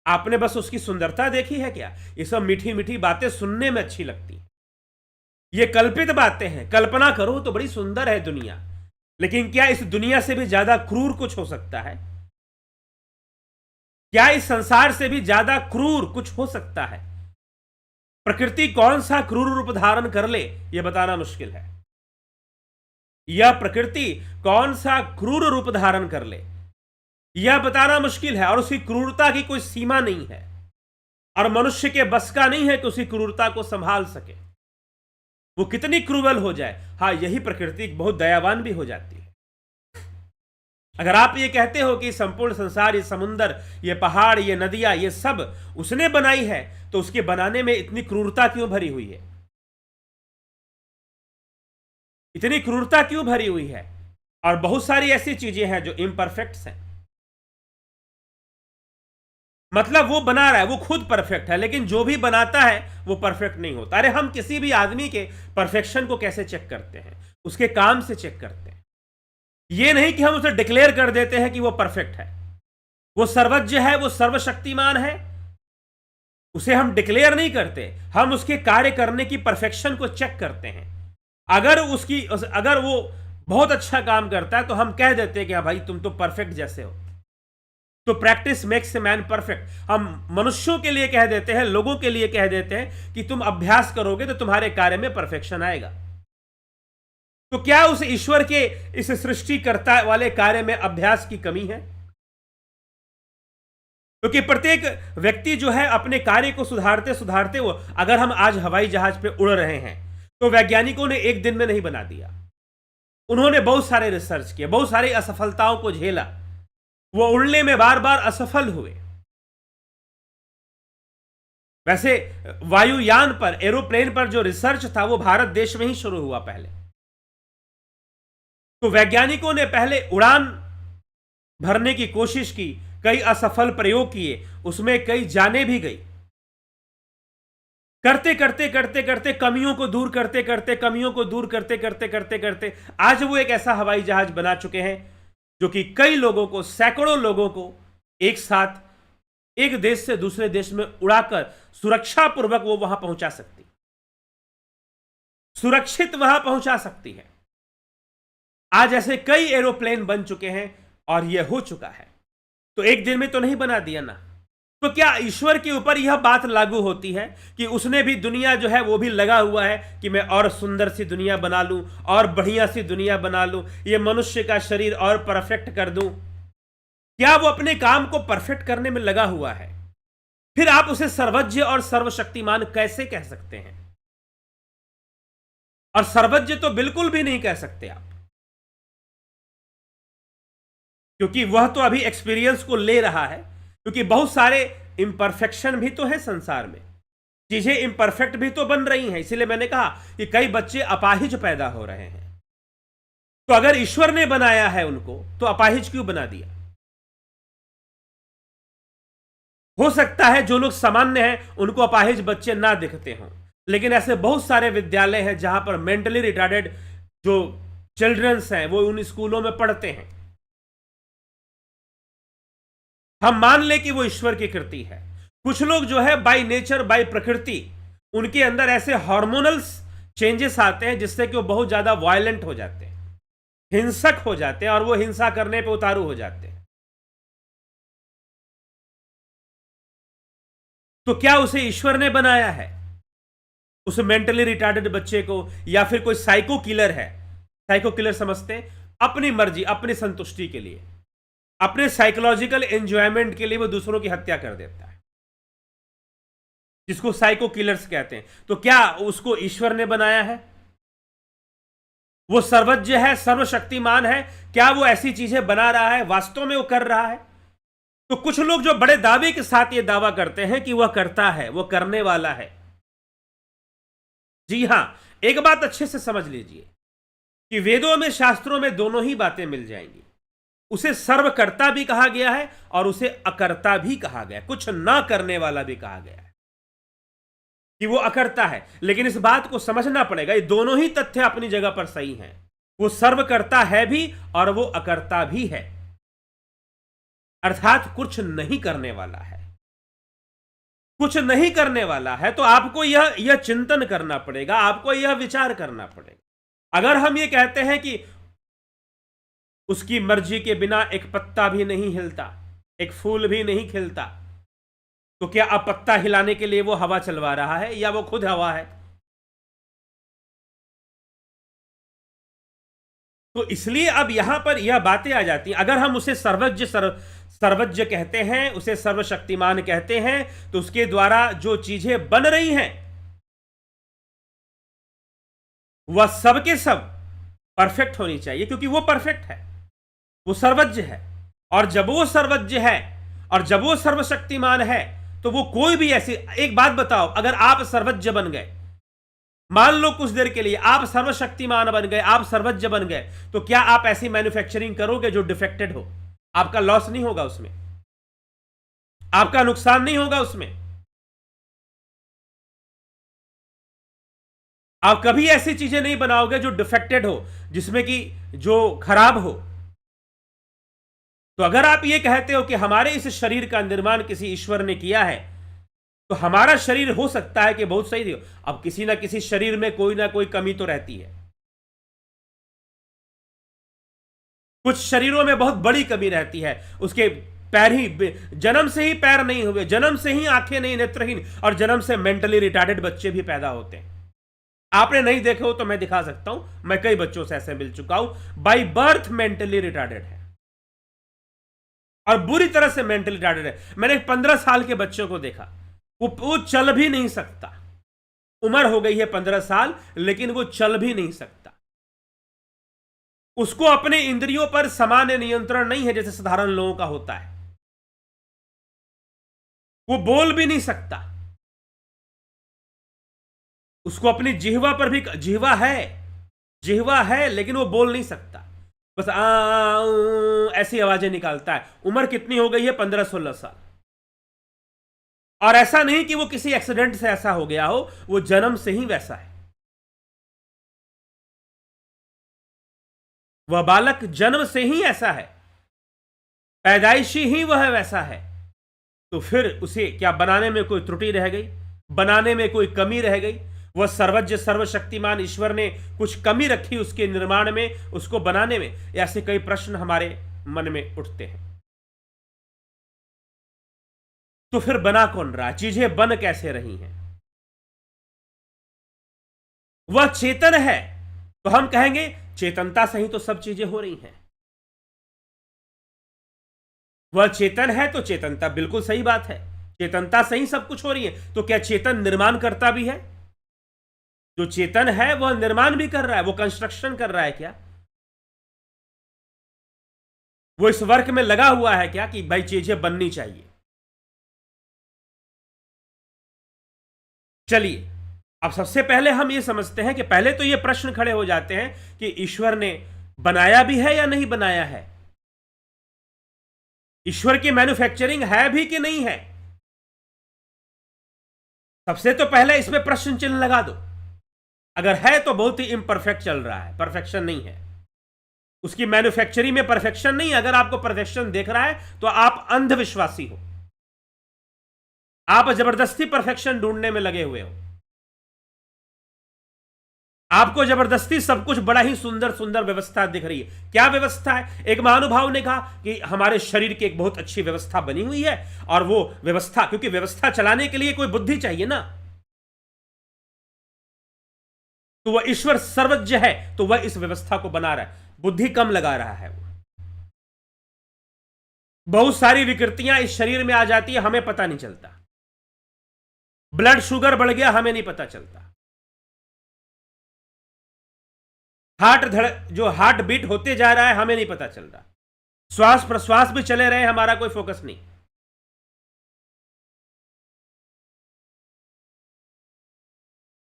आपने बस उसकी सुंदरता देखी है क्या? ये सब मीठी मीठी बातें सुनने में अच्छी लगती, ये कल्पित बातें हैं, कल्पना करो तो बड़ी सुंदर है दुनिया, लेकिन क्या इस दुनिया से भी ज्यादा क्रूर कुछ हो सकता है? क्या इस संसार से भी ज्यादा क्रूर कुछ हो सकता है? प्रकृति कौन सा क्रूर रूप धारण कर ले, यह बताना मुश्किल है। यह प्रकृति कौन सा क्रूर रूप धारण कर ले, यह बताना मुश्किल है, और उसकी क्रूरता की कोई सीमा नहीं है, और मनुष्य के बस का नहीं है कि उसी क्रूरता को संभाल सके। वो कितनी क्रूरल हो जाए, हाँ, यही प्रकृति बहुत दयावान भी हो जाती है। अगर आप ये कहते हो कि संपूर्ण संसार, ये समुंदर, ये पहाड़, ये नदियां, ये सब उसने बनाई है, तो उसके बनाने में इतनी क्रूरता क्यों भरी हुई है? इतनी क्रूरता क्यों भरी हुई है? और बहुत सारी ऐसी चीजें हैं जो इम्परफेक्ट्स हैं। मतलब वो बना रहा है, वो खुद परफेक्ट है, लेकिन जो भी बनाता है वो परफेक्ट नहीं होता। अरे हम किसी भी आदमी के परफेक्शन को कैसे चेक करते हैं? उसके काम से चेक करते हैं, ये नहीं कि हम उसे डिक्लेयर कर देते हैं कि वो परफेक्ट है। वो सर्वज्ञ है, वो सर्वशक्तिमान है, उसे हम डिक्लेयर नहीं करते, हम उसके कार्य करने की परफेक्शन को चेक करते हैं। अगर वो बहुत अच्छा काम करता है तो हम कह देते हैं कि हाँ भाई, तुम तो परफेक्ट जैसे हो। तो practice makes a man perfect, हम मनुष्यों के लिए कह देते हैं, लोगों के लिए कह देते हैं कि तुम अभ्यास करोगे तो तुम्हारे कार्य में परफेक्शन आएगा। तो क्या उस ईश्वर के इस सृष्टिकर्ता वाले कार्य में अभ्यास की कमी है? क्योंकि प्रत्येक व्यक्ति जो है अपने कार्य को सुधारते सुधारते, वो अगर हम आज हवाई जहाज पे उड़ रहे हैं तो वैज्ञानिकों ने एक दिन में नहीं बना दिया। उन्होंने बहुत सारे रिसर्च किए, बहुत सारी असफलताओं को झेला, वो उड़ने में बार बार असफल हुए। वैसे वायुयान पर, एरोप्लेन पर जो रिसर्च था वो भारत देश में ही शुरू हुआ पहले। तो वैज्ञानिकों ने पहले उड़ान भरने की कोशिश की, कई असफल प्रयोग किए, उसमें कई जानें भी गई। करते करते करते करते कमियों को दूर करते करते कमियों को दूर करते करते करते करते आज वो एक ऐसा हवाई जहाज बना चुके हैं जो कि कई लोगों को, सैकड़ों लोगों को एक साथ एक देश से दूसरे देश में उड़ाकर सुरक्षा पूर्वक वो वहां पहुंचा सकती, सुरक्षित वहां पहुंचा सकती है। आज ऐसे कई एरोप्लेन बन चुके हैं और यह हो चुका है। तो एक दिन में तो नहीं बना दिया ना। तो क्या ईश्वर के ऊपर यह बात लागू होती है कि उसने भी दुनिया जो है वो भी लगा हुआ है कि मैं और सुंदर सी दुनिया बना लूं, और बढ़िया सी दुनिया बना लूं, ये मनुष्य का शरीर और परफेक्ट कर दूं? क्या वो अपने काम को परफेक्ट करने में लगा हुआ है? फिर आप उसे सर्वज्ञ और सर्वशक्तिमान कैसे कह सकते हैं? और सर्वज्ञ तो बिल्कुल भी नहीं कह सकते आप, क्योंकि वह तो अभी एक्सपीरियंस को ले रहा है। क्योंकि बहुत सारे इंपरफेक्शन भी तो है संसार में, चीजें इंपरफेक्ट भी तो बन रही हैं। इसीलिए मैंने कहा कि कई बच्चे अपाहिज पैदा हो रहे हैं। तो अगर ईश्वर ने बनाया है उनको, तो अपाहिज क्यों बना दिया? हो सकता है जो लोग सामान्य हैं उनको अपाहिज बच्चे ना दिखते हों, लेकिन ऐसे बहुत सारे विद्यालय हैं जहां पर मेंटली रिटार्डेड जो चिल्ड्रंस हैं वो उन स्कूलों में पढ़ते हैं। हम मान ले कि वो ईश्वर की कृति है। कुछ लोग जो है बाय नेचर, बाय प्रकृति, उनके अंदर ऐसे हार्मोनल चेंजेस आते हैं जिससे कि वो बहुत ज्यादा वायलेंट हो जाते हैं, हिंसक हो जाते हैं, और वो हिंसा करने पे उतारू हो जाते हैं। तो क्या उसे ईश्वर ने बनाया है, उस मेंटली रिटार्डेड बच्चे को? या फिर कोई साइको किलर है? साइको किलर समझते हैं अपनी मर्जी, अपनी संतुष्टि के लिए, अपने साइकोलॉजिकल एंजॉयमेंट के लिए वो दूसरों की हत्या कर देता है, जिसको साइको किलर्स कहते हैं। तो क्या उसको ईश्वर ने बनाया है? वो सर्वज्ञ है, सर्वशक्तिमान है? क्या वो ऐसी चीजें बना रहा है? वास्तव में वो कर रहा है? तो कुछ लोग जो बड़े दावे के साथ ये दावा करते हैं कि वह करता है, वो करने वाला है। जी हां, एक बात अच्छे से समझ लीजिए कि वेदों में, शास्त्रों में दोनों ही बातें मिल जाएंगी। उसे सर्वकर्ता भी कहा गया है और उसे अकर्ता भी कहा गया, कुछ ना करने वाला भी कहा गया है कि वो अकर्ता है। लेकिन इस बात को समझना पड़ेगा, ये दोनों ही तथ्य अपनी जगह पर सही हैं। वो सर्वकर्ता है भी और वो अकर्ता भी है, अर्थात कुछ नहीं करने वाला है। कुछ नहीं करने वाला है तो आपको यह चिंतन करना पड़ेगा, आपको यह विचार करना पड़ेगा। अगर हम ये कहते हैं कि उसकी मर्जी के बिना एक पत्ता भी नहीं हिलता, एक फूल भी नहीं खिलता, तो क्या अब पत्ता हिलाने के लिए वो हवा चलवा रहा है या वो खुद हवा है? तो इसलिए अब यहां पर यह बातें आ जाती हैं। अगर हम उसे सर्वज्ञ कहते हैं, उसे सर्वशक्तिमान कहते हैं, तो उसके द्वारा जो चीजें बन रही हैं वह सब के सब परफेक्ट होनी चाहिए, क्योंकि वो परफेक्ट है, वो सर्वज्ञ है। और जब वो सर्वज्ञ है और जब वो सर्वशक्तिमान है, तो वो कोई भी ऐसी, एक बात बताओ, अगर आप सर्वज्ञ बन गए, मान लो कुछ देर के लिए आप सर्वशक्तिमान बन गए, आप सर्वज्ञ बन गए, तो क्या आप ऐसी मैन्युफैक्चरिंग करोगे जो डिफेक्टेड हो? आपका लॉस नहीं होगा उसमें, आपका नुकसान नहीं होगा उसमें। आप कभी ऐसी चीजें नहीं बनाओगे जो डिफेक्टेड हो, जिसमें कि जो खराब हो। तो अगर आप ये कहते हो कि हमारे इस शरीर का निर्माण किसी ईश्वर ने किया है, तो हमारा शरीर हो सकता है कि बहुत सही हो, अब किसी ना किसी शरीर में कोई ना कोई कमी तो रहती है। कुछ शरीरों में बहुत बड़ी कमी रहती है, उसके पैर ही, जन्म से ही पैर नहीं हुए, जन्म से ही आंखें नहीं, नेत्रहीन, और जन्म से मेंटली रिटार्डेड बच्चे भी पैदा होते हैं। आपने नहीं देखे हो तो मैं दिखा सकता हूं, मैं कई बच्चों से ऐसे मिल चुका हूं, बाई बर्थ मेंटली रिटार्डेड है और बुरी तरह से मेंटली रिटार्डेड है। मैंने 15 साल के बच्चों को देखा, वो चल भी नहीं सकता, उम्र हो गई है 15 साल लेकिन वो चल भी नहीं सकता। उसको अपने इंद्रियों पर सामान्य नियंत्रण नहीं है जैसे साधारण लोगों का होता है। वो बोल भी नहीं सकता, उसको अपनी जिह्वा पर भी, जिह्वा है लेकिन वो बोल नहीं सकता, बस ऐसी आवाजें निकालता है। उम्र कितनी हो गई है? 15-16 साल। और ऐसा नहीं कि वो किसी एक्सीडेंट से ऐसा हो गया हो, वो जन्म से ही वैसा है। वह बालक जन्म से ही ऐसा है, पैदाइशी ही वह वैसा है। तो फिर उसे क्या बनाने में कोई त्रुटि रह गई, बनाने में कोई कमी रह गई? वह सर्वज्ञ सर्वशक्तिमान ईश्वर ने कुछ कमी रखी उसके निर्माण में, उसको बनाने में? ऐसे कई प्रश्न हमारे मन में उठते हैं। तो फिर बना कौन रहा? चीजें बन कैसे रही हैं? वह चेतन है तो हम कहेंगे चेतनता से ही तो सब चीजें हो रही हैं। वह चेतन है तो चेतनता, बिल्कुल सही बात है, चेतनता से ही सब कुछ हो रही है। तो क्या चेतन निर्माण करता भी है? जो चेतन है वह निर्माण भी कर रहा है, वो कंस्ट्रक्शन कर रहा है क्या? वो इस वर्क में लगा हुआ है क्या कि भाई चीजें बननी चाहिए? चलिए, अब सबसे पहले हम ये समझते हैं कि पहले तो ये प्रश्न खड़े हो जाते हैं कि ईश्वर ने बनाया भी है या नहीं बनाया है? ईश्वर की मैन्युफैक्चरिंग है भी कि नहीं है? सबसे तो पहले इसमें प्रश्न चिन्ह लगा दो। अगर है तो बहुत ही इम्परफेक्ट चल रहा है, परफेक्शन नहीं है उसकी मैन्युफैक्चरिंग में, परफेक्शन नहीं। अगर आपको परफेक्शन देख रहा है तो आप अंधविश्वासी हो, आप जबरदस्ती परफेक्शन ढूंढने में लगे हुए हो। आपको जबरदस्ती सब कुछ बड़ा ही सुंदर सुंदर व्यवस्था दिख रही है। क्या व्यवस्था है? एक महानुभाव ने कहा कि हमारे शरीर की एक बहुत अच्छी व्यवस्था बनी हुई है, और वो व्यवस्था, क्योंकि व्यवस्था चलाने के लिए कोई बुद्धि चाहिए ना, तो वह ईश्वर सर्वज्ञ है तो वह इस व्यवस्था को बना रहा है, बुद्धि कम लगा रहा है। वो बहुत सारी विकृतियां इस शरीर में आ जाती है, हमें पता नहीं चलता। ब्लड शुगर बढ़ गया, हमें नहीं पता चलता। जो हार्ट बीट होते जा रहा है, हमें नहीं पता चल रहा। श्वास प्रश्वास भी चले रहे, हमारा कोई फोकस नहीं।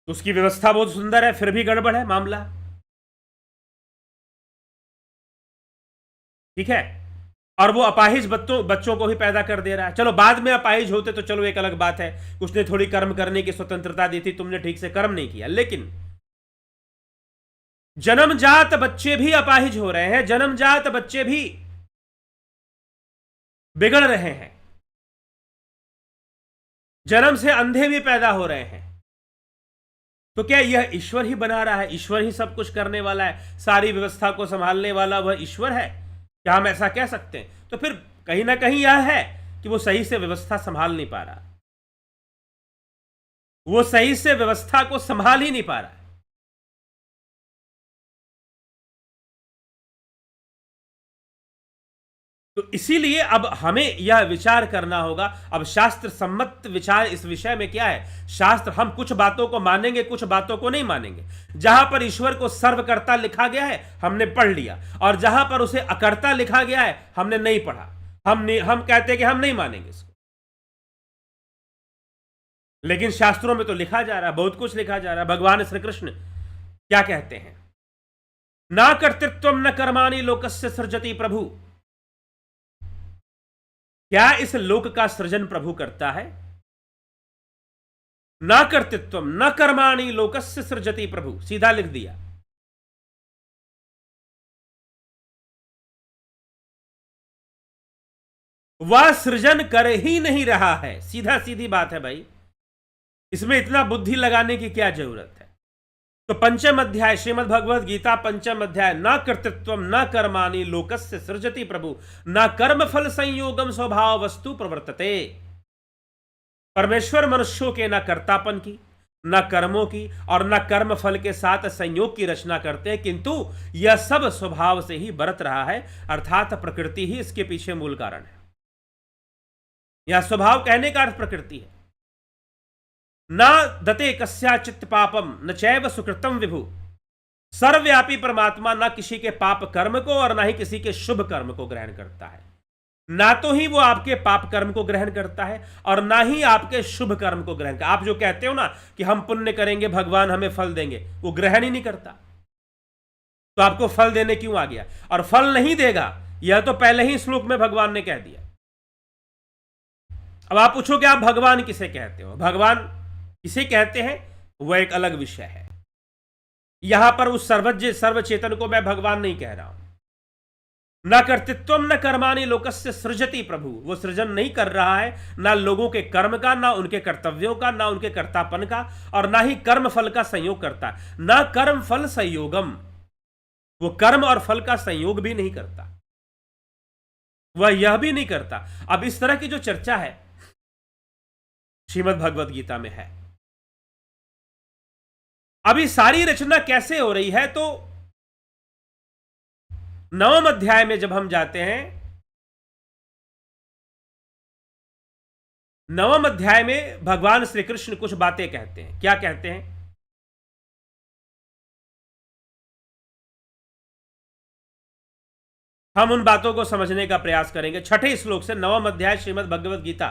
उसकी व्यवस्था बहुत सुंदर है, फिर भी गड़बड़ है मामला। ठीक है, और वो अपाहिज बच्चों को ही पैदा कर दे रहा है। चलो बाद में अपाहिज होते तो चलो एक अलग बात है, उसने थोड़ी कर्म करने की स्वतंत्रता दी थी, तुमने ठीक से कर्म नहीं किया। लेकिन जन्मजात बच्चे भी अपाहिज हो रहे हैं, जन्मजात बच्चे भी बिगड़ रहे हैं, जन्म से अंधे भी पैदा हो रहे हैं। तो क्या यह ईश्वर ही बना रहा है? ईश्वर ही सब कुछ करने वाला है, सारी व्यवस्था को संभालने वाला वह ईश्वर है? क्या हम ऐसा कह सकते हैं? तो फिर कहीं ना कहीं यह है कि वो सही से व्यवस्था संभाल नहीं पा रहा, वो सही से व्यवस्था को संभाल ही नहीं पा रहा है। तो इसीलिए अब हमें यह विचार करना होगा। अब शास्त्र सम्मत विचार इस विषय में क्या है? शास्त्र, हम कुछ बातों को मानेंगे, कुछ बातों को नहीं मानेंगे। जहां पर ईश्वर को सर्वकर्ता लिखा गया है हमने पढ़ लिया, और जहां पर उसे अकर्ता लिखा गया है हमने नहीं पढ़ा। हम कहते हैं कि हम नहीं मानेंगे इसको। लेकिन शास्त्रों में तो लिखा जा रहा है, बहुत कुछ लिखा जा रहा है। भगवान श्री कृष्ण क्या कहते हैं? ना कर्तृत्व न कर्माणि लोकस्य सृजति प्रभु। क्या इस लोक का सृजन प्रभु करता है? ना कर्तृत्व न कर्माणि लोकस्य सृजति प्रभु, सीधा लिख दिया। वह सृजन कर ही नहीं रहा है, सीधा सीधी बात है भाई, इसमें इतना बुद्धि लगाने की क्या जरूरत है? तो पंचम अध्याय श्रीमद् भगवद गीता पंचम अध्याय, न कर्तृत्व न कर्माणि लोकस्य सृजति प्रभु, न कर्म फल संयोगम स्वभाव वस्तु प्रवर्तते। परमेश्वर मनुष्यों के न कर्तापन की, न कर्मों की और न कर्म फल के साथ संयोग की रचना करते हैं, किंतु यह सब स्वभाव से ही बरत रहा है, अर्थात प्रकृति ही इसके पीछे मूल कारण है। यह स्वभाव कहने का अर्थ प्रकृति है। न दते कस्याचित् पापम न चैव सुकृतम विभु। सर्वव्यापी परमात्मा ना किसी के पाप कर्म को और ना ही किसी के शुभ कर्म को ग्रहण करता है। ना तो ही वो आपके पाप कर्म को ग्रहण करता है और ना ही आपके शुभ कर्म को ग्रहण करता। आप जो कहते हो ना कि हम पुण्य करेंगे भगवान हमें फल देंगे, वो ग्रहण ही नहीं करता, तो आपको फल देने क्यों आ गया? और फल नहीं देगा यह तो पहले ही श्लोक में भगवान ने कह दिया। अब आप पूछोगे आप भगवान किसे कहते हो? भगवान किसे कहते हैं वह एक अलग विषय है। यहां पर उस सर्वज्ञ सर्वचेतन को मैं भगवान नहीं कह रहा हूं। न कर्तृत्व न कर्माणि लोकस्य सृजति प्रभु, वो सृजन नहीं कर रहा है ना लोगों के कर्म का, ना उनके कर्तव्यों का, ना उनके कर्तापन का, और ना ही कर्म फल का संयोग करता है। ना कर्म फल संयोगम, वो कर्म और फल का संयोग भी नहीं करता, वह यह भी नहीं करता। अब इस तरह की जो चर्चा है श्रीमद् भगवद गीता में है। अभी सारी रचना कैसे हो रही है? तो 9वें अध्याय में जब हम जाते हैं, 9वें अध्याय में भगवान श्री कृष्ण कुछ बातें कहते हैं। क्या कहते हैं? हम उन बातों को समझने का प्रयास करेंगे। 6ठे श्लोक से 9वां अध्याय श्रीमद् भगवद गीता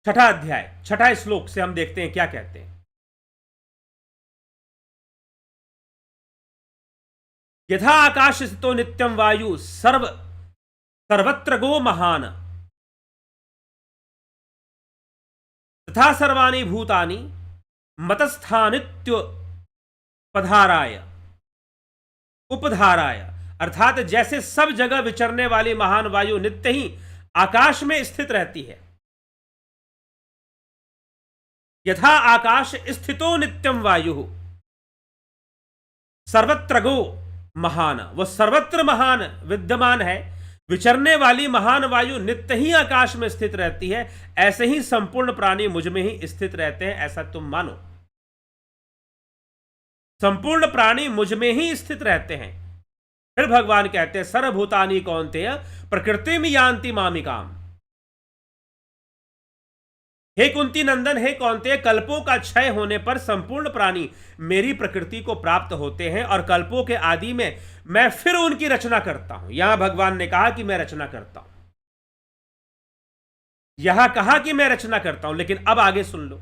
6ठा अध्याय 6ठा श्लोक से हम देखते हैं क्या कहते हैं। यथा आकाश स्थितो नित्यम वायु सर्वत्र गो महान तथा सर्वाणि भूतानि मतस्थानित्य उपधाराय, अर्थात जैसे सब जगह विचरने वाली महान वायु नित्य ही आकाश में स्थित रहती है। यथा आकाश स्थितो नित्यम वायु सर्वत्र गो महान, वह सर्वत्र महान विद्यमान है, विचरने वाली महान वायु नित्य ही आकाश में स्थित रहती है। ऐसे ही संपूर्ण प्राणी मुझ में ही स्थित रहते हैं, ऐसा तुम मानो। संपूर्ण प्राणी मुझ में ही स्थित रहते हैं। फिर भगवान कहते हैं सर्वभूतानि कौन्तेय प्रकृतिम यान्ति मामिकाम। हे कुंती नंदन, हे कौन्तेय, कल्पों का क्षय होने पर संपूर्ण प्राणी मेरी प्रकृति को प्राप्त होते हैं और कल्पों के आदि में मैं फिर उनकी रचना करता हूं। यहां भगवान ने कहा कि मैं रचना करता हूं, यहां कहा कि मैं रचना करता हूं, लेकिन अब आगे सुन लो।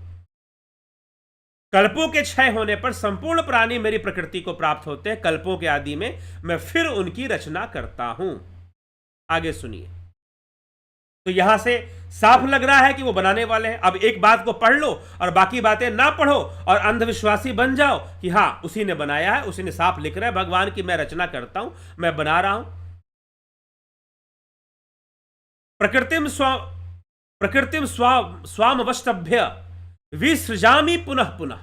कल्पों के क्षय होने पर संपूर्ण प्राणी मेरी प्रकृति को प्राप्त होते हैं, कल्पों के आदि में मैं फिर उनकी रचना करता हूं। आगे सुनिए। तो यहां से साफ लग रहा है कि वो बनाने वाले हैं। अब एक बात को पढ़ लो और बाकी बातें ना पढ़ो और अंधविश्वासी बन जाओ कि हां उसी ने बनाया है, उसी ने साफ लिख रहा है भगवान की मैं रचना करता हूं, मैं बना रहा हूं। प्रकृतिम स्वामवष्टभ्य विसृजामि पुनः पुनः।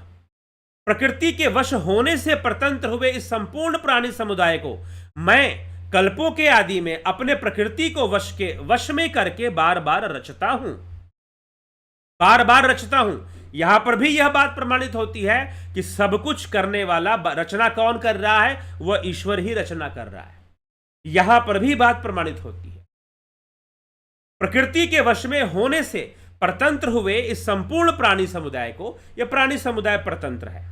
प्रकृति के वश होने से परतंत्र हुए इस संपूर्ण प्राणी समुदाय को मैं कल्पों के आदि में अपने प्रकृति को वश में करके बार बार रचता हूं, बार बार रचता हूं। यहां पर भी यह बात प्रमाणित होती है कि सब कुछ करने वाला, रचना कौन कर रहा है? वह ईश्वर ही रचना कर रहा है। यहां पर भी बात प्रमाणित होती है। प्रकृति के वश में होने से परतंत्र हुए इस संपूर्ण प्राणी समुदाय को, यह प्राणी समुदाय परतंत्र है,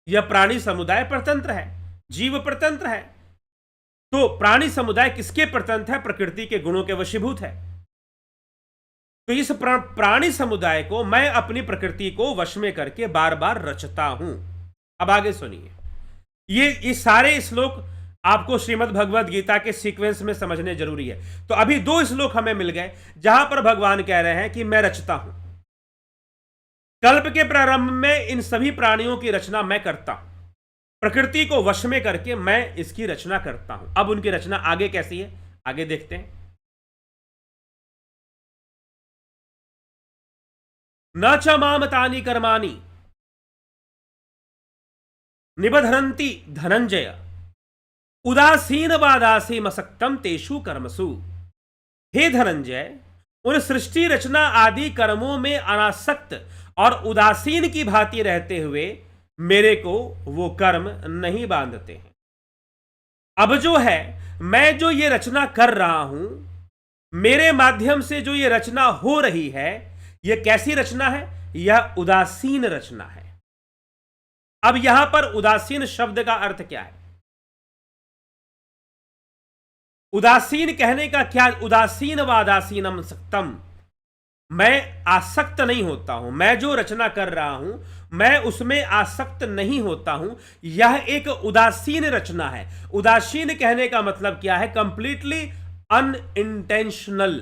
यह प्राणी समुदाय परतंत्र है, जीव परतंत्र है। तो प्राणी समुदाय किसके परतंत्र है? प्रकृति के गुणों के वशीभूत है। तो इस प्राणी समुदाय को मैं अपनी प्रकृति को वश में करके बार बार रचता हूं। अब आगे सुनिए। ये सारे श्लोक आपको श्रीमद् भगवद गीता के सीक्वेंस में समझने जरूरी है। तो अभी 2 श्लोक हमें मिल गए जहां पर भगवान कह रहे हैं कि मैं रचता हूं। कल्प के प्रारंभ में इन सभी प्राणियों की रचना मैं करता हूं, प्रकृति को वश में करके मैं इसकी रचना करता हूं। अब उनकी रचना आगे कैसी है, आगे देखते हैं। न च माम तानि कर्माणि निबधरन्ति धनंजय उदासीन वादासीमसक्तम तेषु कर्मसु। हे धनंजय, उन सृष्टि रचना आदि कर्मों में अनासक्त और उदासीन की भांति रहते हुए मेरे को वो कर्म नहीं बांधते हैं। अब जो है, मैं जो ये रचना कर रहा हूं, मेरे माध्यम से जो ये रचना हो रही है, ये कैसी रचना है? यह उदासीन रचना है। अब यहां पर उदासीन शब्द का अर्थ क्या है? उदासीन कहने का क्या? उदासीन वादासीनम सक्तम, मैं आसक्त नहीं होता हूं। मैं जो रचना कर रहा हूं, मैं उसमें आसक्त नहीं होता हूं। यह एक उदासीन रचना है। उदासीन कहने का मतलब क्या है? Completely unintentional.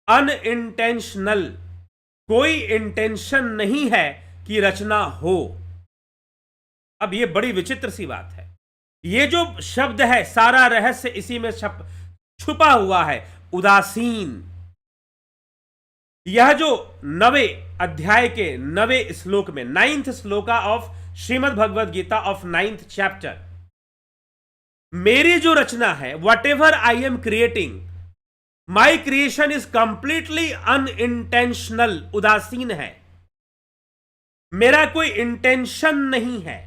अनइंटेंशनल, कोई इंटेंशन नहीं है कि रचना हो। अब यह बड़ी विचित्र सी बात है। यह जो शब्द है, सारा रहस्य इसी में छुपा हुआ है, उदासीन। यह जो 9वें अध्याय के 9वें श्लोक में, 9th श्लोका of Shrimad Bhagavad Gita of 9th chapter, मेरी जो रचना है, whatever I am creating, my creation is completely unintentional, उदासीन है। मेरा कोई इंटेंशन नहीं है।